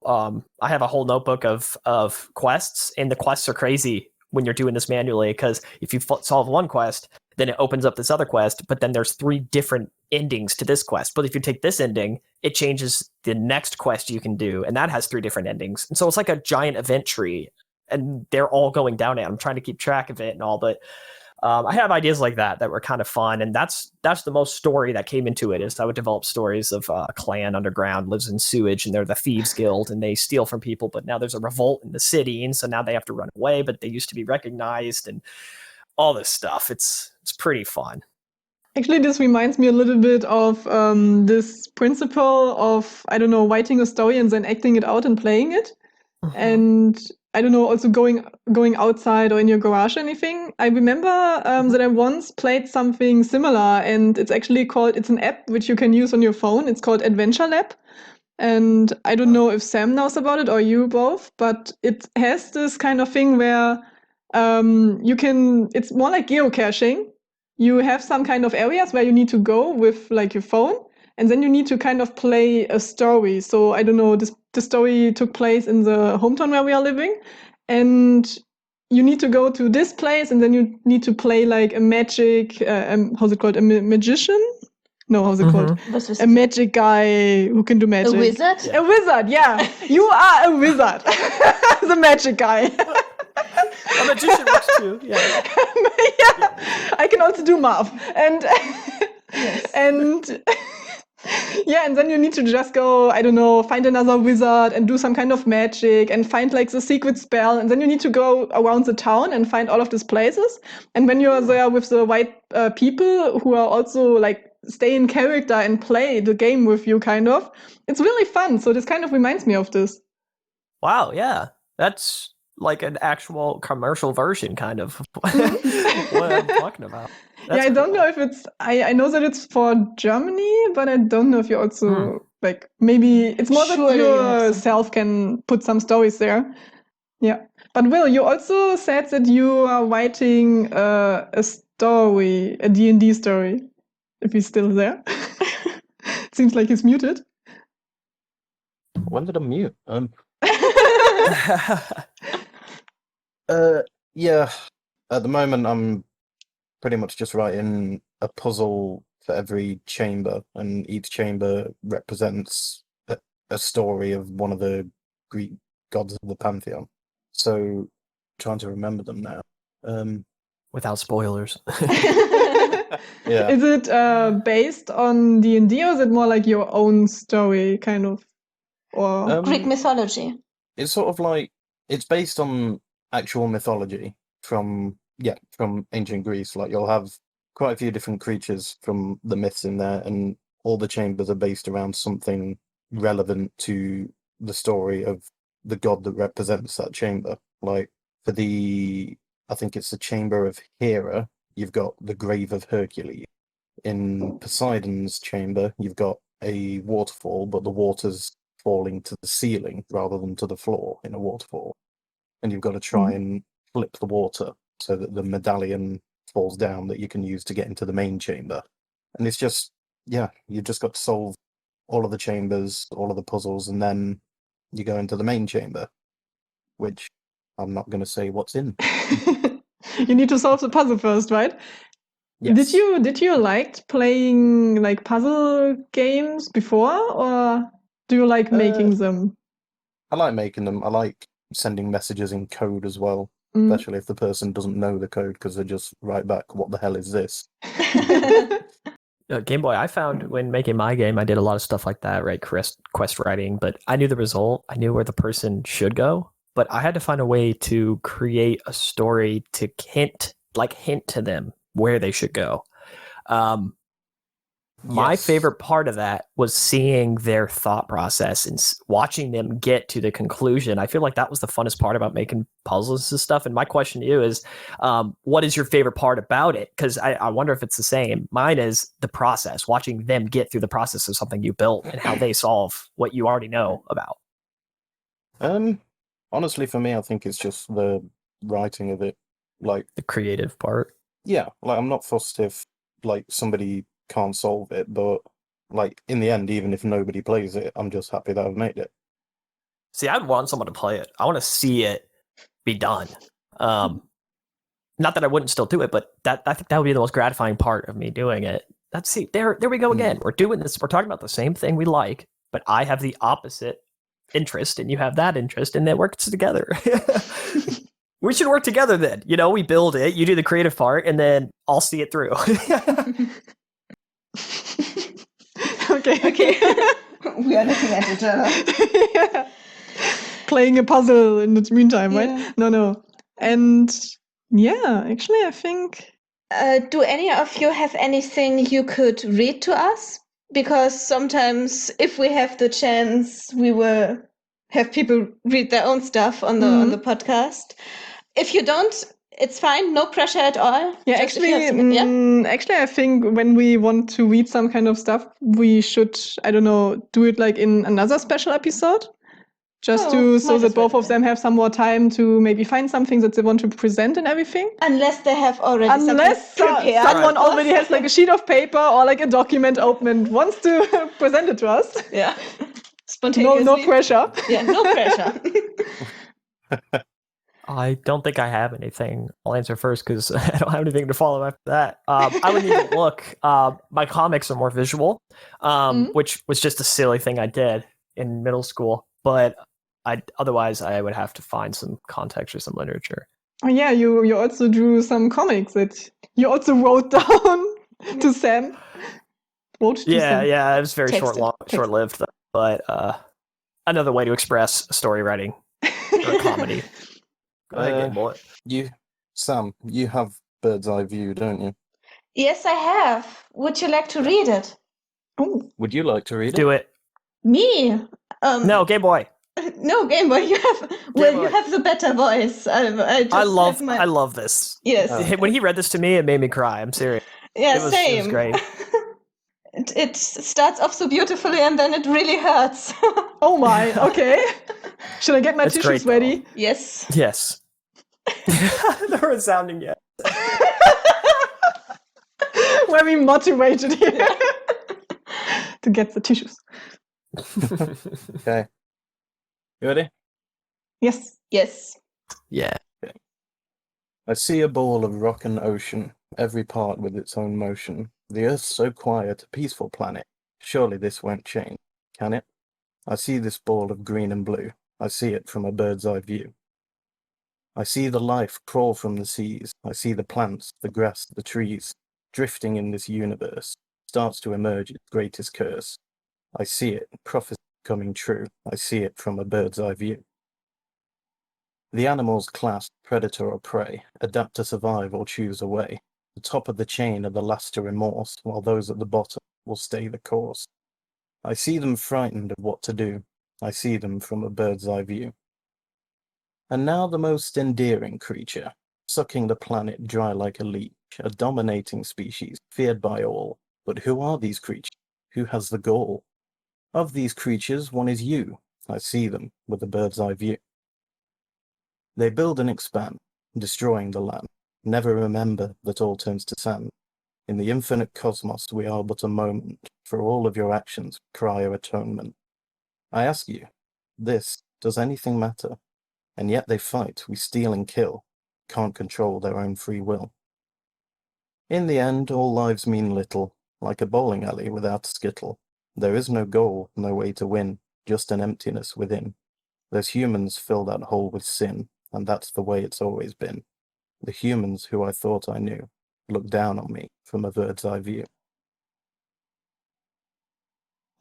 I have a whole notebook of quests, and the quests are crazy when you're doing this manually because if you solve one quest, then it opens up this other quest, but then there's 3 different endings to this quest. But if you take this ending, it changes the next quest you can do, and that has 3 different endings. And so it's like a giant event tree, and they're all going down it. I'm trying to keep track of it and all, but I have ideas like that were kind of fun, and that's the most story that came into it. Is I would develop stories of a clan underground lives in sewage, and they're the thieves guild, and they steal from people. But now there's a revolt in the city, and so now they have to run away. But they used to be recognized, and all this stuff. It's pretty fun. Actually, this reminds me a little bit of this principle of, I don't know, writing a story and then acting it out and playing it. Mm-hmm. And I don't know, also going outside or in your garage or anything. I remember that I once played something similar, and it's actually it's an app which you can use on your phone. It's called Adventure Lab. And I don't know if Sam knows about it or you both, but it has this kind of thing where it's more like geocaching. You have some kind of areas where you need to go with like your phone, and then you need to kind of play a story. So I don't know, the story took place in the hometown where we are living, and you need to go to this place, and then you need to play like a magic, how's it called? A magician? No, how's it called? A magic guy who can do magic. A wizard? Yeah. A wizard, yeah. You are a wizard. The magic guy. A magician works too. Yeah. I can also do math. And and yeah, and then you need to just go, I don't know, find another wizard and do some kind of magic and find like the secret spell. And then you need to go around the town and find all of these places. And when you're there with the white people who are also like stay in character and play the game with you, kind of, it's really fun. So this kind of reminds me of this. Wow, yeah. That's like an actual commercial version, kind of what I'm talking about. That's I don't know if it's. I know that it's for Germany, but I don't know if you also like maybe it's more that you yourself can put some stories there. Yeah, but Will, you also said that you are writing a story, a D&D story. If he's still there, seems like he's muted. When did I mute? Yeah. At the moment, I'm pretty much just writing a puzzle for every chamber, and each chamber represents a story of one of the Greek gods of the pantheon. So, trying to remember them now. Without spoilers. Yeah. Is it based on D&D, or is it more like your own story, kind of? Or Greek mythology? It's sort of like it's based on actual mythology from ancient Greece. Like you'll have quite a few different creatures from the myths in there, and all the chambers are based around something relevant to the story of the god that represents that chamber. Like for I think it's the chamber of Hera, you've got the grave of Hercules. In Poseidon's chamber, you've got a waterfall, but the water's falling to the ceiling rather than to the floor in a waterfall. And you've got to try and flip the water so that the medallion falls down that you can use to get into the main chamber. And it's just, you've just got to solve all of the chambers, all of the puzzles, and then you go into the main chamber, which I'm not going to say what's in. You need to solve the puzzle first, right? Yes. Did you like playing like puzzle games before, or do you like making them? I like making them. I like sending messages in code as well, Mm. especially if the person doesn't know the code because they just write back, "What the hell is this?" Game Boy, I found when making my game, I did a lot of stuff like that, right? Quest writing, but I knew the result. I knew where the person should go, but I had to find a way to create a story to hint to them where they should go. My Yes. favorite part of that was seeing their thought process and watching them get to the conclusion. I feel like that was the funnest part about making puzzles and stuff. And my question to you is, what is your favorite part about it? Because I wonder if it's the same. Mine is the process, watching them get through the process of something you built and how they solve what you already know about. Honestly, for me, I think it's just the writing of it. Like, The creative part. yeah, like I'm not fussed if like somebody can't solve it, but like in the end, even if nobody plays it, I'm just happy that I've made it. See, I'd want someone to play it. I want to see it be done. Not that I wouldn't still do it, but I think that would be the most gratifying part of me doing it. There we go again. We're doing this. We're talking about the same thing we like, but I have the opposite interest and you have that interest, and it works together. We should work together then. You know, we build it, you do the creative part, and then I'll see it through. Okay. We are looking at each other. Yeah. Playing a puzzle in the meantime, Yeah. right? No. And yeah, actually, I think. Do any of you have anything you could read to us? Because sometimes, if we have the chance, we will have people read their own stuff on the podcast. If you don't, it's fine. No pressure at all. Yeah, Just if you have something- actually, I think when we want to read some kind of stuff, we should, I don't know, do it like in another special episode. Just so might that as well both do of them have some more time to maybe find something that they want to present and everything. Unless they have already Unless something prepared. someone already has like a sheet of paper or like a document open and wants to present it to us. Yeah. Spontaneously. No pressure. Yeah, no pressure. I don't think I have anything. I'll answer first because I don't have anything to follow after that. I would need to look. My comics are more visual, which was just a silly thing I did in middle school. But otherwise, I would have to find some context or some literature. Oh yeah, you also drew some comics that you also wrote down to Sam. Yeah, it was very Texted. short-lived, but another way to express story writing or comedy. Go ahead, Game Boy. Sam, you have bird's eye view, don't you? Yes, I have. Would you like to read it? Oh, Would you like to read it? Do it. Me? No, Game Boy. No, Game Boy. You have. Well, you Boy. have the better voice. I love this. Yes. When he read this to me, it made me cry. I'm serious. Yeah, It was same. great. It starts off so beautifully and then it really hurts. oh my. Okay. Should I get my That's tissues great, ready? Yes. Yes. They're resounding yet. Very motivated here to get the tissues. Okay. You ready? Yes. Yes. Yeah. I see a ball of rock and ocean, every part with its own motion. The earth's so quiet, a peaceful planet. Surely this won't change, can it? I see this ball of green and blue. I see it from a bird's eye view. I see the life crawl from the seas. I see the plants, the grass, the trees, drifting in this universe. Starts to emerge its greatest curse. I see it, prophecy coming true. I see it from a bird's eye view. The animals class predator or prey, adapt to survive or choose a way. The top of the chain are the last to remorse, while those at the bottom will stay the course. I see them frightened of what to do. I see them from a bird's eye view. And now the most endearing creature, sucking the planet dry like a leech, a dominating species, feared by all. But who are these creatures? Who has the gall? Of these creatures, one is you. I see them with a bird's eye view. They build and expand, destroying the land. Never remember that all turns to sand. In the infinite cosmos we are but a moment. For all of your actions, cry your atonement. I ask you, does anything matter? And yet they fight, we steal and kill, can't control their own free will. In the end, all lives mean little, like a bowling alley without a skittle. There is no goal, no way to win, just an emptiness within. Those humans fill that hole with sin, and that's the way it's always been. The humans who I thought I knew look down on me from a bird's eye view.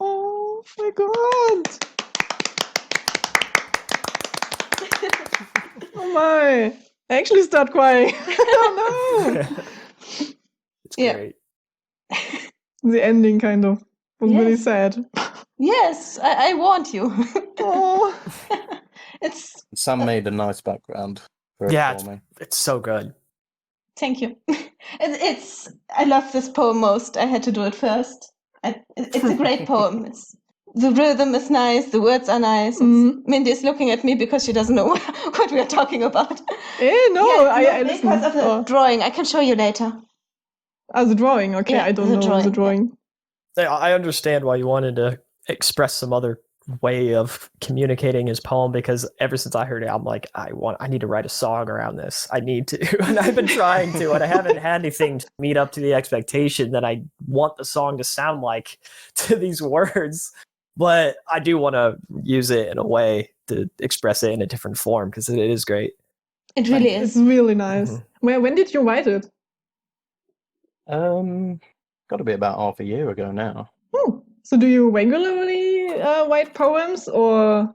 Oh my god! Oh my! I actually start crying. Oh no! It's Yeah. great. The ending kind of was really Yes. sad. Yes, I warned you. Oh, It's Sam made a nice background for it Yeah, for me. it's so good. Thank you. It's I love this poem most. I had to do it first. It's a great poem. The rhythm is nice. The words are nice. Mindy is looking at me because she doesn't know what we are talking about. no, I because listen. of the drawing. I can show you later. The drawing. Okay, Yeah, I don't the know the drawing, drawing. I understand why you wanted to express some other way of communicating his poem, because ever since I heard it, I'm like, I need to write a song around this. I need to. And I've been trying to, and I haven't had anything to meet up to the expectation that I want the song to sound like to these words. But I do want to use it in a way to express it in a different form, because it is great. It really It's is. really nice. Mhm. When did you write it? Got to be about half a year ago now. So do you regularly write poems, or?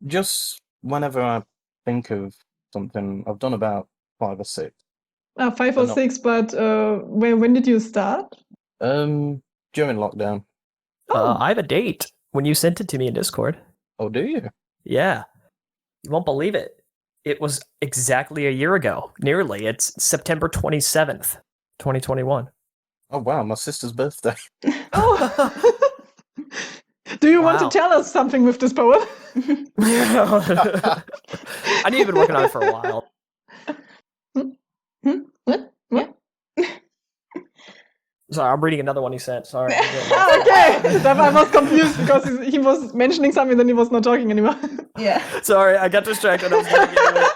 Just whenever I think of something, I've done about 5 or 6. 5 But or not- 6, but when did you start? During lockdown. I have a date when you sent it to me in Discord. Oh, do you? Yeah. You won't believe it. It was exactly a year ago. Nearly. It's September 27th, 2021. Oh, wow, my sister's birthday. Oh. Do you want to Wow. tell us something with this poem? I knew you've been working on it for a while. What? Yeah. Sorry, I'm reading another one he sent. Sorry. Okay, I was confused because he was mentioning something, then he was not talking anymore. Yeah. Sorry, I got distracted. I was getting into it.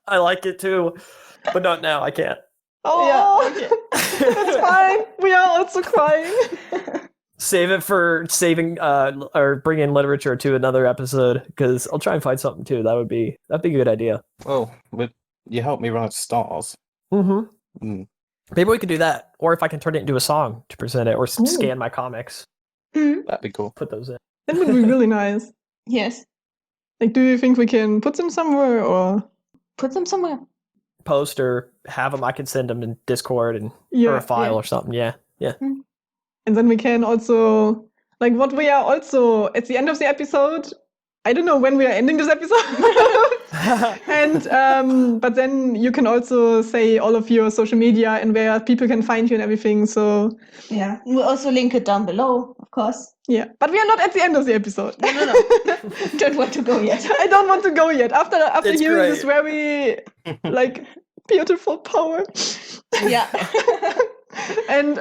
I like it too, but not now. I can't. Oh, Yeah, That's fine. We are also crying. Save it for saving or bringing literature to another episode, because I'll try and find something too. That'd be a good idea. Well, you helped me write stars. Mm-hmm. Maybe we could do that, or if I can turn it into a song to present it, or scan my comics, That'd be cool. put those in. That would be really nice. Yes. Like, do you think we can put them somewhere, or? Put them somewhere. Post or have them. I can send them in Discord or Yeah, a file or something. Yeah. And then we can also, like, what we are also at the end of the episode. I don't know when we are ending this episode. And but then you can also say all of your social media and where people can find you and everything. So Yeah. We'll also link it down below, of course. yeah, but we are not at the end of the episode. No. Don't want to go yet. I don't want to go yet. After It's hearing great. this very like beautiful poem. Yeah. And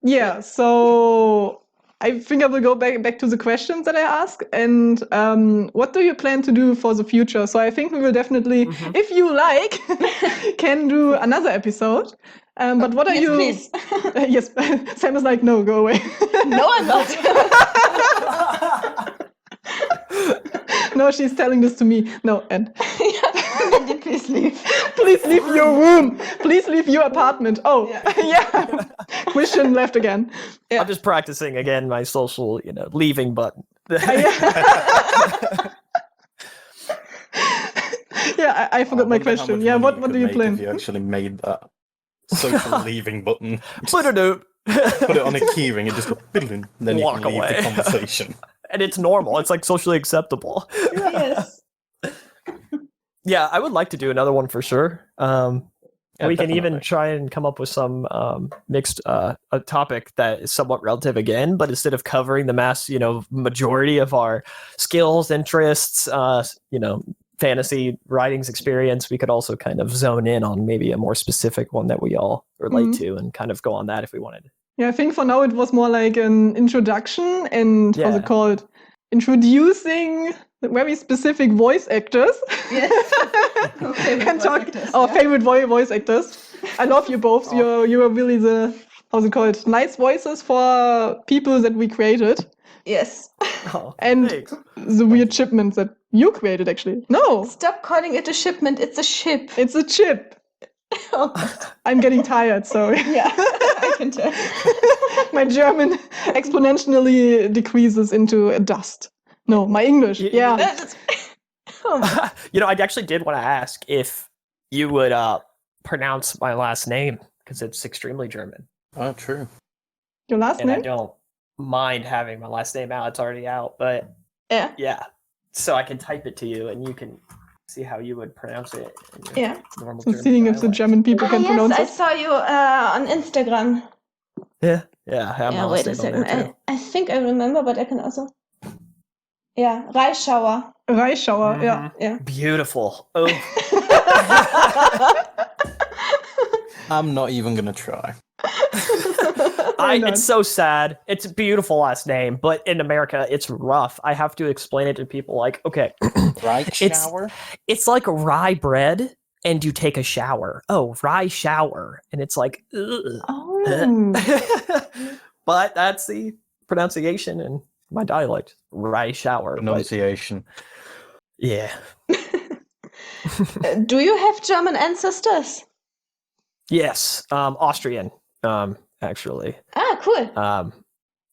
yeah, so I think I will go back to the questions that I asked. And what do you plan to do for the future? So I think we will definitely, if you like, can do another episode. But what are Yes, you? please. Yes, Sam is like, no, go away. No, I'm not. No, she's telling this to me. No, and Mindy, please leave. please leave your room. Please leave your apartment. Oh, Yeah. yeah. Christian left again. Yeah. I'm just practicing again my social, leaving button. Yeah, I forgot my wonder how question. much Yeah, money what do could you make plan? If you actually made that social leaving button, Put it out. put it on a keyring and just go, "Bing," then you Walk can leave away. the conversation. And it's normal. It's like socially acceptable. Yes. Yeah, I would like to do another one for sure. Yeah, We can even definitely. try and come up with some mixed a topic that is somewhat relative again, but instead of covering the mass, majority of our skills, interests, fantasy writings experience, we could also kind of zone in on maybe a more specific one that we all relate to and kind of go on that if we wanted. Yeah, I think for now it was more like an introduction and what's Yeah. it called? Introducing very specific voice actors. Yes. Our favorite And voice talk actors, our yeah. favorite voice actors. I love you both. You are really the, how's it called? Nice voices for people that we created. Yes. Oh, And thanks. the weird shipments that you created, actually. No, Stop calling it a shipment. It's a ship. it's a chip. Oh, God. I'm getting tired, sorry. Yeah, I can tell. My German exponentially decreases into a dust. No, my English. Yeah. Oh, You know, I actually did want to ask if you would pronounce my last name because it's extremely German, Oh, true. Your last and I name? don't mind having my last name out. It's already out, but yeah. yeah, so I can type it to you, and you can see how you would pronounce it. In your Yeah. normal So German seeing if the dialect. German people can yes, pronounce I it. saw you on Instagram. Yeah, I have my Yeah, last wait a name on second. there too. I think I remember, but I can also. Yeah, Reischauer. Reischauer, yeah. Yeah. Beautiful. Oh, I'm not even gonna try. Why not? it's so sad. It's a beautiful last name, but in America, it's rough. I have to explain it to people like, okay, Right It's- shower? it's like rye bread and you take a shower. Oh, rye shower. And it's like, ugh. Oh. But that's the pronunciation in my dialect. Rye shower. But Pronunciation. yeah. Do you have German ancestors? Yes. Austrian, actually. Ah, cool.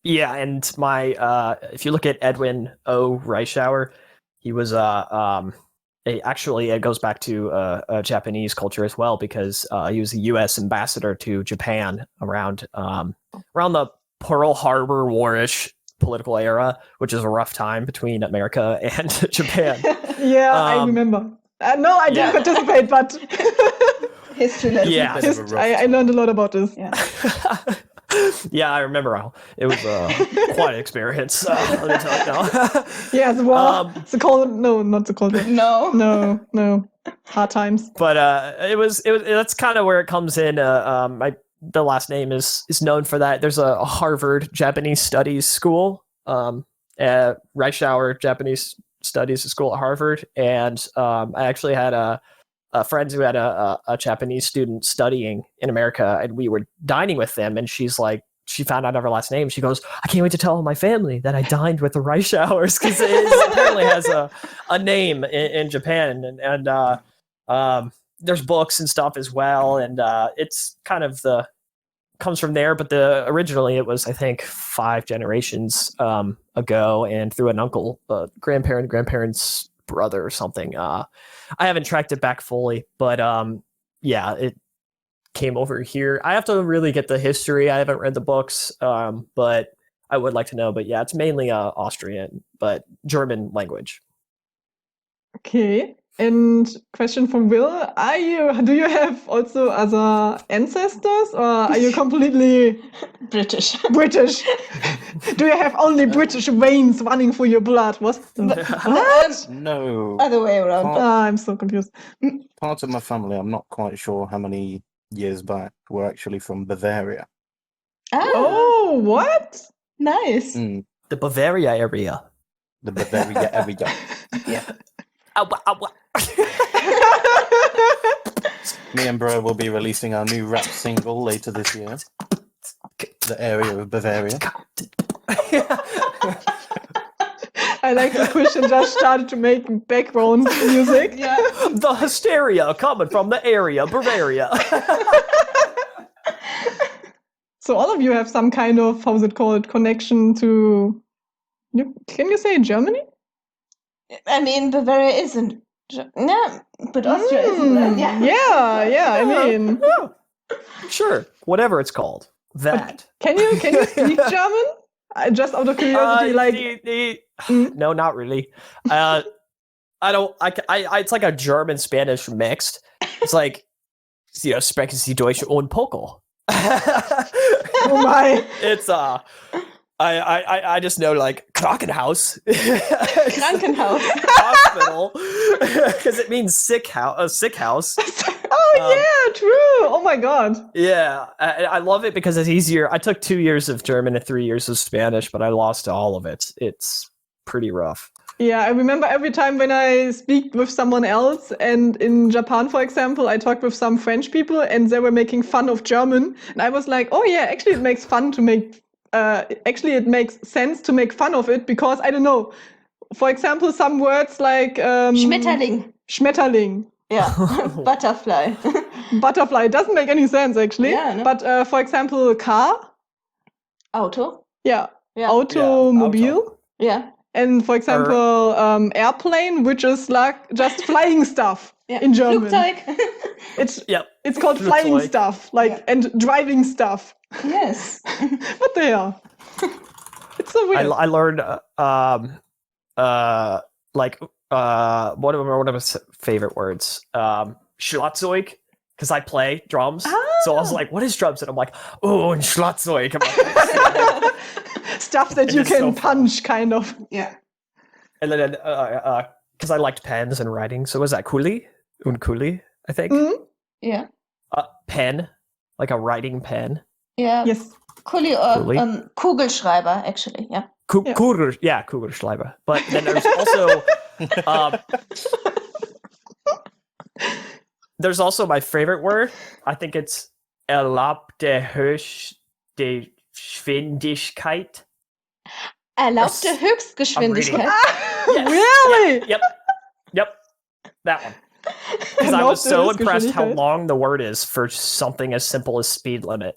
Yeah, and my if you look at Edwin O. Reischauer, he was actually it goes back to Japanese culture as well because he was a U.S. ambassador to Japan around the Pearl Harbor war-ish political era, which is a rough time between America and Japan. Yeah, I remember. No, I didn't participate, but History lesson. Yeah. Bit of a rough I learned a lot about this. Yeah. Yeah, I remember how it was quite an experience. Let me tell you now. Yeah, the war. The cold. No, not the cold war. No. No. Hard times. But it was that's kind of where it comes in. The last name is known for that. There's a Harvard Japanese Studies school, Reischauer Japanese Studies School at Harvard, and I actually had a friend who had a Japanese student studying in America, and we were dining with them, and she's like, she found out her last name. She goes, I can't wait to tell my family that I dined with the Reischauers because it apparently has a name in Japan, and there's books and stuff as well, and it's kind of comes from there, but originally it was, I think, 5 generations ago, and through an uncle, grandparent's brother or something. I haven't tracked it back fully, but yeah, it came over here. I have to really get the history. I haven't read the books, but I would like to know. But yeah, it's mainly Austrian, but German language. Okay. And question from Will: do you have also other ancestors, or are you completely British. British? Do you have only British veins running through your blood? What? No. Other way around. I'm so confused. Part of my family, I'm not quite sure how many years back, were actually from Bavaria. Oh, what? Nice. Mm, The Bavaria area. the Bavaria area. Yeah. Me and Bro will be releasing our new rap single later this year. The area of Bavaria. I like that Christian just started to make background music. Yeah. The hysteria coming from the area, Bavaria. So all of you have some kind of, how's it called, connection to, can you say Germany? I mean, Bavaria isn't. No, but Austria isn't. Right? Yeah, I mean. Sure, whatever it's called. That. Can you speak German? Just out of curiosity, No, not really. I don't. It's like a German Spanish mixed. It's like, sprechen Sie Deutsch und Poco. Oh my! It's I just know like Krankenhaus. Krankenhaus. Hospital, because it means sick house. Oh yeah, true. Oh my god. Yeah, I love it because it's easier. I took 2 years of German and 3 years of Spanish, but I lost all of it. It's pretty rough. Yeah, I remember every time when I speak with someone else, and in Japan, for example, I talked with some French people, and they were making fun of German, and I was like, "Oh yeah, actually, it makes sense to make fun of it because I don't know. For example, some words like Schmetterling. Schmetterling, Yeah. Butterfly. butterfly. It doesn't make any sense actually. Yeah, no. But for example, car, Auto. yeah, Yeah. automobil. auto. Yeah. And for example, airplane, which is like just flying stuff Yeah. in German. Flugzeug. Yep. It's called flying Flugzeug. stuff, and driving stuff. Yes. What the hell? It's so weird. I learned one of my favorite words, Schlagzeug, because I play drums. So I was like, "What is drums?" And I'm like, "Oh, and Schlagzeug." I'm like, Stuff that It you is can so fun. punch, kind of. Yeah. and then because I liked pens and writing, so was that Kuli? Unkuli, I think. Mhm. Yeah. Pen, like a writing pen. Yeah. Yes. Kuli or Kuli. Kugelschreiber, actually. Yeah. Yeah. Kugelschreiber. But then there's also there's also my favorite word. I think it's erlaubte höchste Geschwindigkeit. Erlaubte Yes. Höchstgeschwindigkeit. Yes. Really? Yep. That one. Because I was Erlaubte so impressed how Höchstgeschwindigkeit. long the word is for something as simple as speed limit.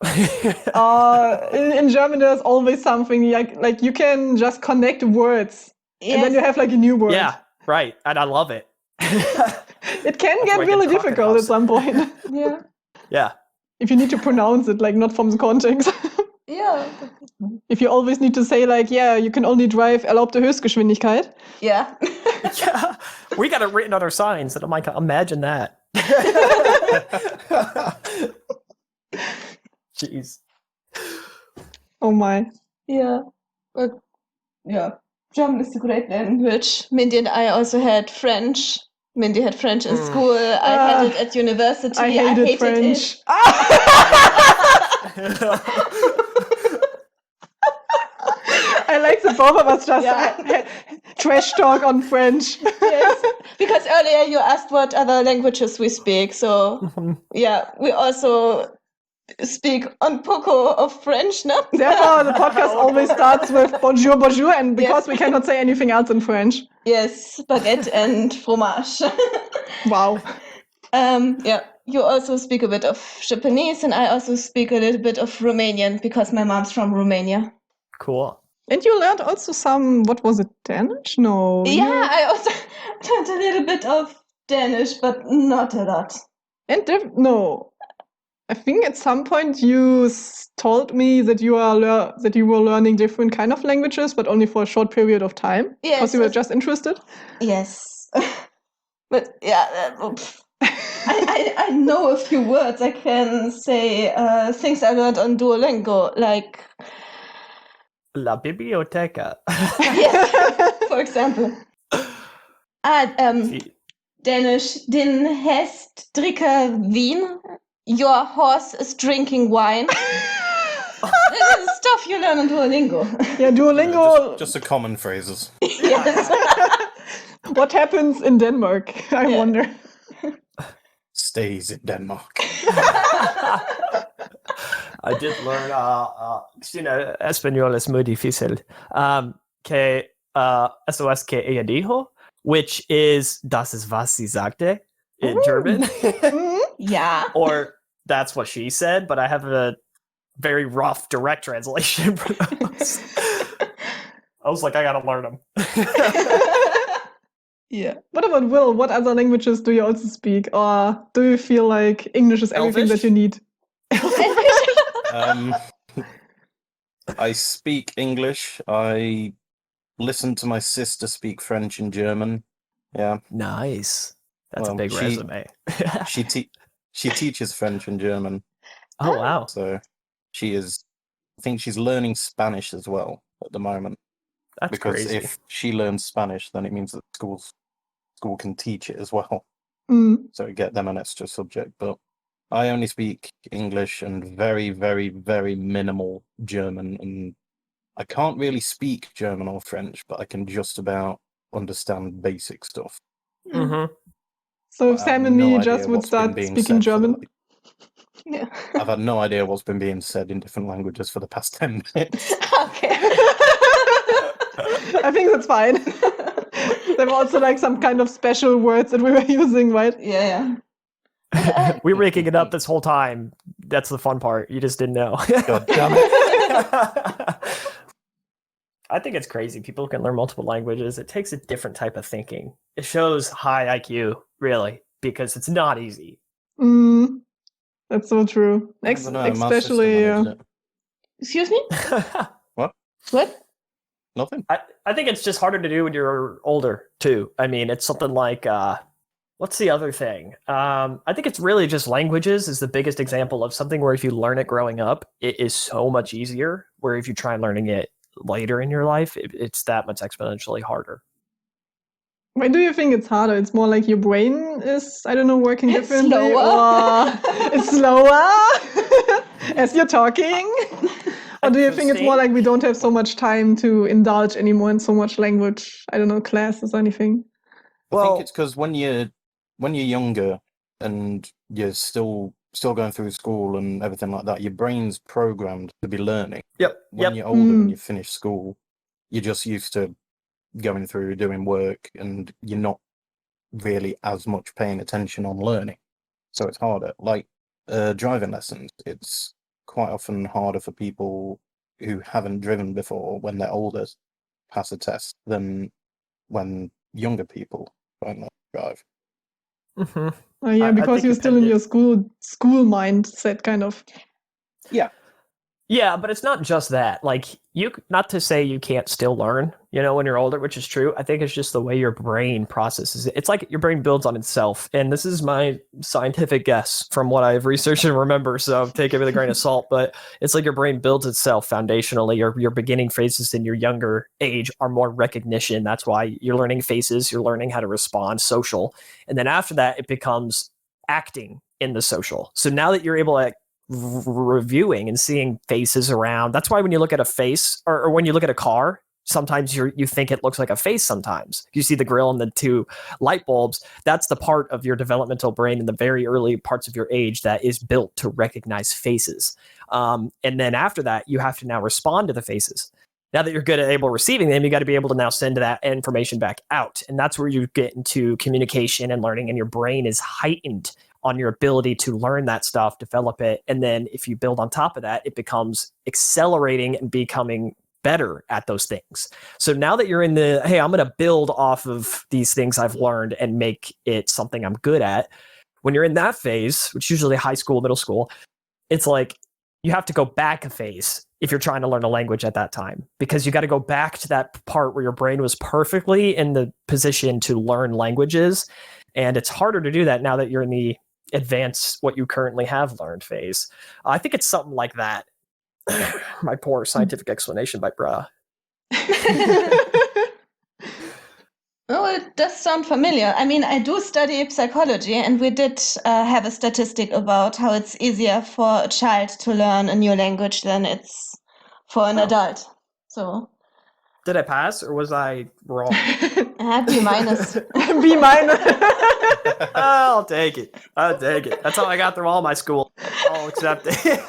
In German, there's always something like you can just connect words, and then you have like a new word. Yeah, right. And I love it. It can That's get why I really get difficult at Krankenhaus. some point Yeah. Yeah. if you need to pronounce it, like not from the context. Yeah. If you always need to say like, yeah, you can only drive erlaubte Höchstgeschwindigkeit. Yeah. Yeah. We got it written on our signs, and I'm like, imagine that. Jeez. Oh my. Yeah. But yeah. German is a great language. Mindy and I also had French. Mindy had French in school. I had it at university. I hated hated French. it. I like that both of us just Yeah. trash talk on French. Yes. Because earlier you asked what other languages we speak. So yeah, we also speak un poco of French, no? Therefore, the podcast always starts with bonjour, bonjour, and because Yes. we cannot say anything else in French. Yes, baguette and fromage. Wow. Yeah, you also speak a bit of Japanese, and I also speak a little bit of Romanian because my mom's from Romania. Cool. And you learned also some, what was it, Danish? No. Yeah, I also learned a little bit of Danish, but not a lot. No. I think at some point you told me that you were learning different kind of languages, but only for a short period of time. Yes, Because you were just interested. Yes. But yeah, I know a few words. I can say things I learned on Duolingo, like La biblioteca. yes, for example. See, Danish. Din hest drikker vin. Your horse is drinking wine. This is stuff you learn on Duolingo. Yeah, Duolingo. Just the common phrases. Yes. What happens in Denmark? I Yeah. wonder. Stays in Denmark. I did learn, español es muy difícil. Que eso es que ella dijo, which is das ist was sie sagte in German. Yeah. Or that's what she said, but I have a very rough direct translation for those. I was like, I gotta learn them. Yeah. What about Will? What other languages do you also speak? Or do you feel like English is everything Elvish? that you need? I speak English. I listen to my sister speak French and German. Yeah, Nice. That's Well, a big she- resume. she teaches French and German, Oh, wow. so she is. I think she's learning Spanish as well at the moment. That's Because crazy. if she learns Spanish, then it means that school can teach it as well. Mm. So get them an extra subject. But I only speak English and very, very, very minimal German and I can't really speak German or French, but I can just about understand basic stuff. Mm-hmm. So I if have Sam and no me idea just would what's been start being speaking said for German. Yeah. I've had no idea what's been being said in different languages for the past 10 minutes. Okay. I think that's fine. There were also like some kind of special words that we were using, right? Yeah. We were making it up this whole time. That's the fun part. You just didn't know. God damn it. I think it's crazy. People can learn multiple languages. It takes a different type of thinking. It shows high IQ, really, because it's not easy. Mm, that's so true. I don't know, my sister Especially, managed it. Excuse me? What? What? Nothing. I think it's just harder to do when you're older, too. I mean, it's something like, what's the other thing? I think it's really just languages is the biggest example of something where if you learn it growing up, it is so much easier. Where if you try learning it later in your life, it's that much exponentially harder. why do you think it's harder? It's more like your brain is, I don't know, working It's differently, slower. or it's slower as you're talking? Or do you think it's more like we don't have so much time to indulge anymore in so much language? I don't know, classes or anything. I think it's because when you're younger and you're still going through school and everything like that, your brain's programmed to be learning. Yep. When you're older, when you finish school, you're just used to going through doing work, and you're not really as much paying attention on learning. So it's harder. Like driving lessons, it's quite often harder for people who haven't driven before when they're older pass a test than when younger people try and drive. Mm-hmm. Oh, yeah, because you're still in your school mindset, kind of. Yeah, but it's not just that. Like, not to say you can't still learn, when you're older, which is true. I think it's just the way your brain processes it. It's like your brain builds on itself. And this is my scientific guess from what I've researched and remember, so take it with a grain of salt. But it's like your brain builds itself foundationally. Your beginning phases in your younger age are more recognition. That's why you're learning faces, you're learning how to respond, social. And then after that, it becomes acting in the social. So now that you're able to reviewing and seeing faces around. That's why when you look at a face or when you look at a car, sometimes you think it looks like a face. Sometimes you see the grill and the two light bulbs. That's the part of your developmental brain in the very early parts of your age that is built to recognize faces. And then after that, you have to now respond to the faces. Now that you're good at able receiving them, you got to be able to now send that information back out. And that's where you get into communication and learning, and your brain is heightened on your ability to learn that stuff, develop it. And then if you build on top of that, it becomes accelerating and becoming better at those things. So now that you're in the, hey, I'm going to build off of these things I've learned and make it something I'm good at. When you're in that phase, which is usually high school, middle school, it's like you have to go back a phase if you're trying to learn a language at that time, because you got to go back to that part where your brain was perfectly in the position to learn languages. And it's harder to do that now that you're in the advance what you currently have learned phase. I think it's something like that. My poor scientific explanation by bruh. Oh, it does sound familiar. I mean, I do study psychology, and we did have a statistic about how it's easier for a child to learn a new language than it's for an adult. So, did I pass or was I wrong? B minus. B minus. I'll take it. That's how I got through all my school. I'll accept it.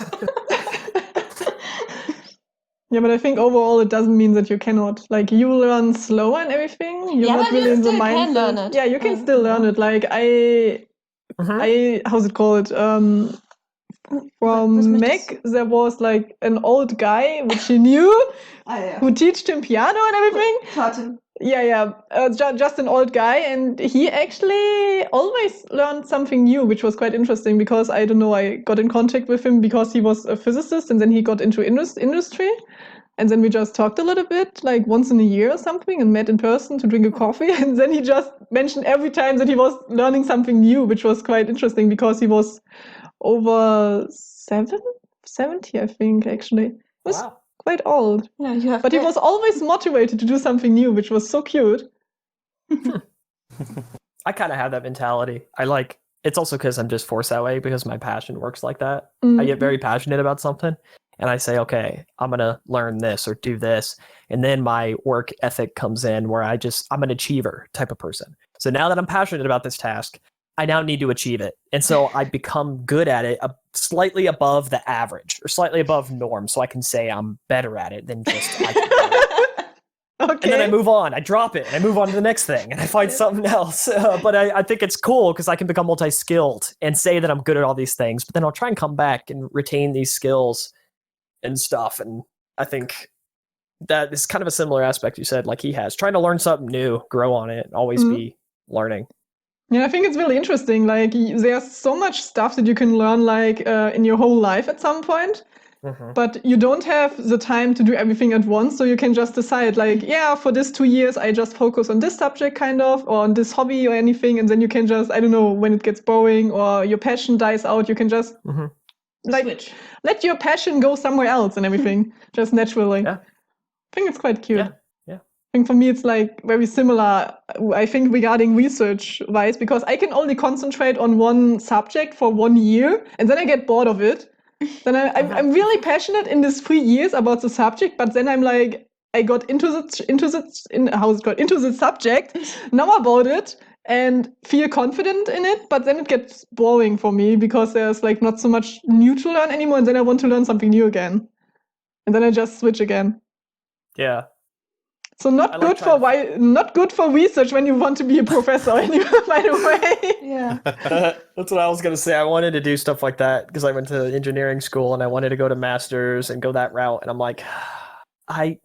Yeah, but I think overall it doesn't mean that you cannot. Like, you learn slower and everything. You're not really in the mindset. Can learn it. Yeah, you can still learn it. Like I how's it called? From Mac, there was like an old guy which he knew who taught him piano and everything. Taught him. Yeah. Just an old guy, and he actually always learned something new, which was quite interesting because I don't know. I got in contact with him because he was a physicist, and then he got into industry. And then we just talked a little bit, like once in a year or something, and met in person to drink a coffee. And then he just mentioned every time that he was learning something new, which was quite interesting because he was over 70, I think, actually. It was quite old. Yeah, but he was always motivated to do something new, which was so cute. I kind of have that mentality. It's also because I'm just forced that way because my passion works like that. Mm-hmm. I get very passionate about something. and I say, okay, I'm going to learn this or do this. And then my work ethic comes in where I'm an achiever type of person. So now that I'm passionate about this task, I now need to achieve it. And so I become good at it, slightly above the average or slightly above norm. So I can say I'm better at it than just I can do it. Okay. And then I move on, I drop it, and I move on to the next thing, and I find something else. But I think it's cool because I can become multi-skilled and say that I'm good at all these things, but then I'll try and come back and retain these skills and stuff. And I think that is kind of a similar aspect you said, like he has. Trying to learn something new, grow on it, always be learning. Yeah, I think it's really interesting. Like, there's so much stuff that you can learn, like, in your whole life at some point. But you don't have the time to do everything at once, so you can just decide, like, yeah, for this 2 years, I just focus on this subject, kind of, or on this hobby or anything, and then you can just, I don't know, when it gets boring or your passion dies out, you can just, like, Switch. let your passion go somewhere else and everything, just naturally. Yeah. I think it's quite cute. Yeah. I think for me, it's, like, very similar, I think, regarding research-wise, because I can only concentrate on one subject for 1 year, and then I get bored of it. Then I'm really passionate in these 3 years about the subject, but then I'm like, I got into the subject, know about it, and feel confident in it, but then it gets boring for me because there's like not so much new to learn anymore, and then I want to learn something new again. And then I just switch again. Yeah. So not good for research when you want to be a professor anyway, by the way. Yeah. That's what I was going to say. I wanted to do stuff like that because I went to engineering school and I wanted to go to masters and go that route. And I'm like, I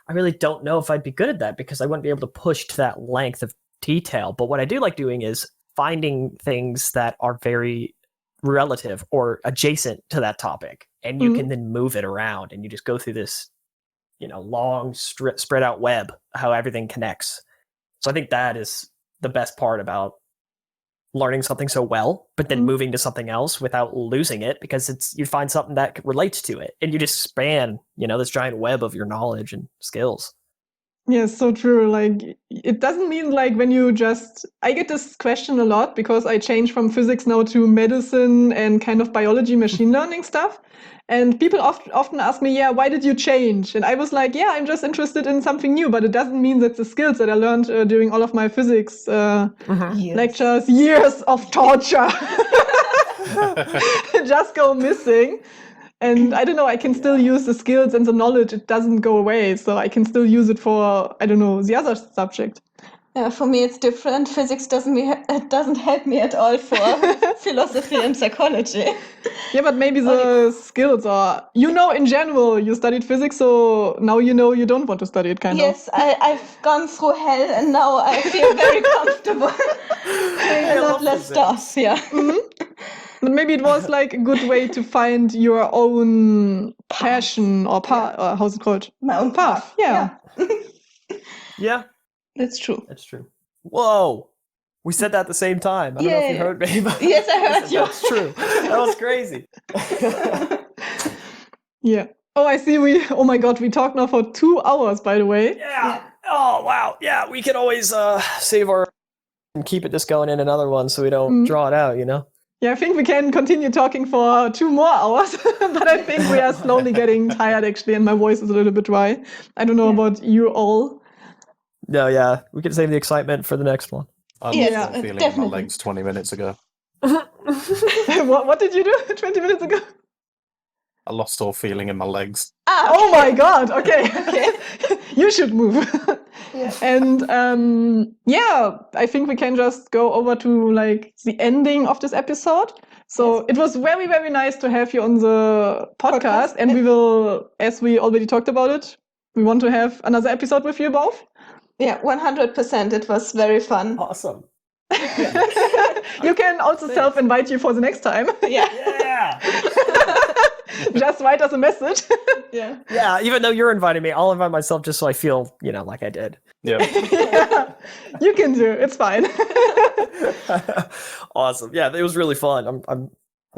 really don't know if I'd be good at that because I wouldn't be able to push to that length of detail. But what I do like doing is finding things that are very relative or adjacent to that topic. And you can then move it around and you just go through this, long spread out web, how everything connects. So I think that is the best part about learning something so well, but then moving to something else without losing it because you find something that relates to it and you just span, this giant web of your knowledge and skills. Yes, so true. Like, it doesn't mean like when you I get this question a lot because I changed from physics now to medicine and kind of biology, machine learning stuff. And people often ask me, yeah, why did you change? And I was like, yeah, I'm just interested in something new, but it doesn't mean that the skills that I learned during all of my physics lectures, years of torture, just go missing. And I don't know, I can still use the skills and the knowledge. It doesn't go away. So I can still use it for, I don't know, the other subject. Yeah, for me it's different. Physics doesn't help me at all for philosophy and psychology. Yeah, but maybe the skills are, in general, you studied physics, so now you don't want to study it, kind of. Yes, I've gone through hell and now I feel very comfortable doing a lot less stuff. Yeah. But maybe it was like a good way to find your own passion or path, or how's it called? My own path. Yeah. Yeah. That's true. That's true. Whoa. We said that at the same time. I don't know if you heard me. But yes, I heard you. That's true. That was crazy. Yeah. Oh, I see. Oh my God, we talked now for 2 hours, by the way. Yeah. Oh, wow. Yeah, we can always save our and keep it just going in another one so we don't draw it out, Yeah, I think we can continue talking for 2 more hours, but I think we are slowly getting tired, actually, and my voice is a little bit dry. I don't know about you all. No, yeah, we can save the excitement for the next one. I Yes, lost all feeling in my definitely. legs 20 minutes ago. What did you do 20 minutes ago? I lost all feeling in my legs. Oh my God, okay. You should move. Yeah. And I think we can just go over to like the ending of this episode. So it was very, very nice to have you on the podcast. And we will, as we already talked about it, we want to have another episode with you both. Yeah, 100%. It was very fun. Awesome. You can also self-invite you for the next time. Yeah. Just write us a message. Yeah, even though you're inviting me, I'll invite myself just so I feel, like I did. Yeah. Yeah, you can do. It's fine. Awesome. Yeah, it was really fun. I'm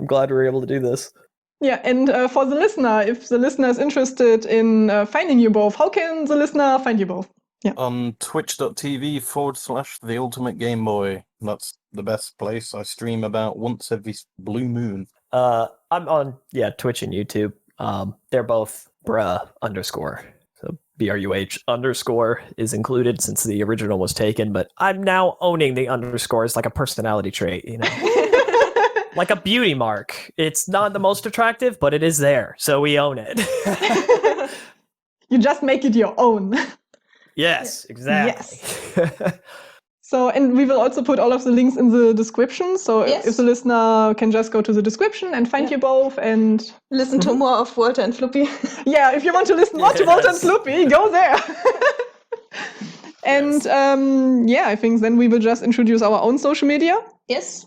glad we were able to do this. Yeah, and for the listener, if the listener is interested in finding you both, how can the listener find you both? Yeah. On twitch.tv/TheUltimateGameBoy. That's the best place. I stream about once every blue moon. I'm on Twitch and YouTube. They're both bruh underscore. So BRUH_ is included since the original was taken, but I'm now owning the underscore as like a personality trait, like a beauty mark. It's not the most attractive, but it is there, so we own it. You just make it your own. Yes, exactly. Yes. So, and we will also put all of the links in the description. So if the listener can just go to the description and find you both and listen to more of Walter and Floopy. Yeah, if you want to listen more to Walter and Floopy, go there. And I think then we will just introduce our own social media. Yes.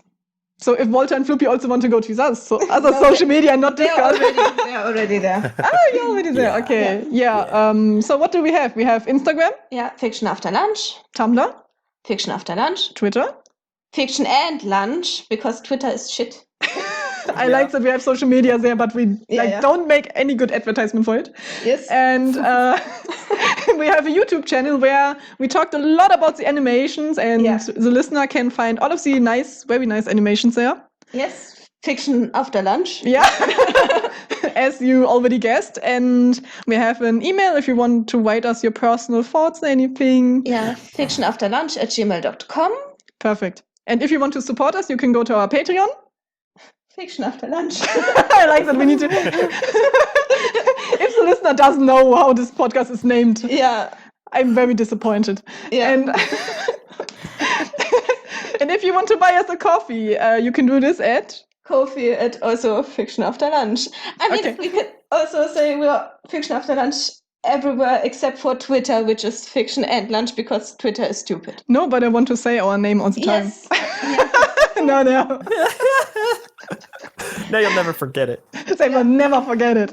So if Walter and Floopy also want to go to other social media, not Discord. They're already there. Oh, you're already there. Yeah. Okay. Yeah. So what do we have? We have Instagram. Yeah. Fiction After Lunch. Tumblr. Fiction After Lunch. Twitter. Fiction and Lunch, because Twitter is shit. I like that we have social media there, but we don't make any good advertisement for it. Yes. And we have a YouTube channel where we talked a lot about the animations, and the listener can find all of the very nice animations there. Yes. Fiction After Lunch. Yeah. As you already guessed. And we have an email if you want to write us your personal thoughts or anything. Yeah. fictionafterlunch@gmail.com. Perfect. And if you want to support us, you can go to our Patreon. Fiction After Lunch. I like that we need to... If the listener doesn't know how this podcast is named, I'm very disappointed. Yeah. And, and if you want to buy us a coffee, you can do this at... Coffee at also Fiction After Lunch. I mean, we can also say we are Fiction After Lunch everywhere except for Twitter, which is Fiction and Lunch, because Twitter is stupid. No, but I want to say our name all the time. Yes. No. No, you'll never forget it. They will never forget it.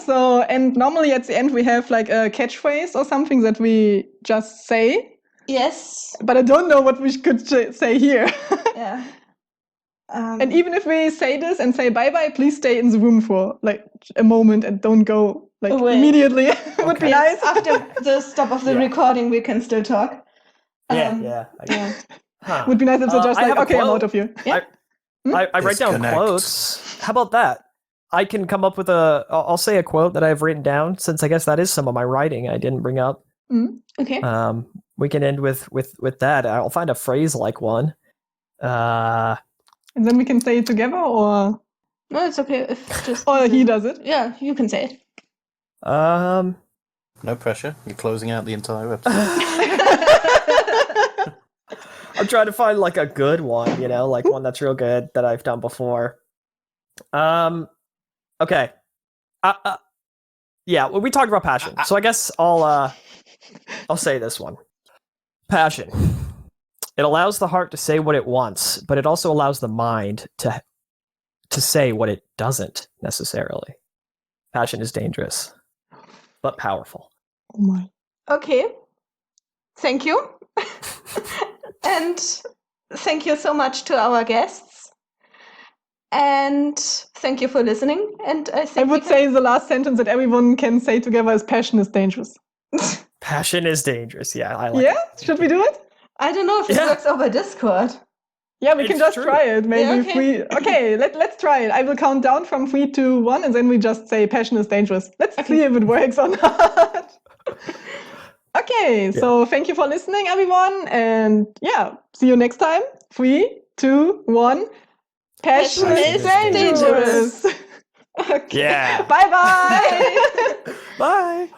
So, and normally at the end we have like a catchphrase or something that we just say. Yes. But I don't know what we could say here. Yeah. And even if we say this and say bye-bye, please stay in the room for like a moment and don't go like immediately. It would be nice. After the stop of the recording, we can still talk. Would be nice if they just like, okay, I'm out of here. I write down quotes. How about that? I can come up with I'll say a quote that I've written down, since I guess that is some of my writing I didn't bring up. Okay. We can end with that. I'll find a phrase like one. And then we can say it together, or... No, it's okay. If just or he does it. Yeah, you can say it. No pressure. You're closing out the entire episode. I'm trying to find like a good one, like one that's real good that I've done before. Okay. Well, we talked about passion, so I guess I'll say this one. Passion. It allows the heart to say what it wants, but it also allows the mind to say what it doesn't necessarily. Passion is dangerous, but powerful. Oh my. Okay. Thank you. And thank you so much to our guests. And thank you for listening. And I would say the last sentence that everyone can say together is passion is dangerous. Passion is dangerous. Yeah, I like it. Should we do it? I don't know if it works over Discord. Yeah, we can just try it. Maybe let's try it. I will count down from 3 to 1, and then we just say passion is dangerous. Let's see if it works or not. Okay, so thank you for listening, everyone. And see you next time. 3, 2, 1. Passion is dangerous. Okay. Yeah. Bye-bye. Bye.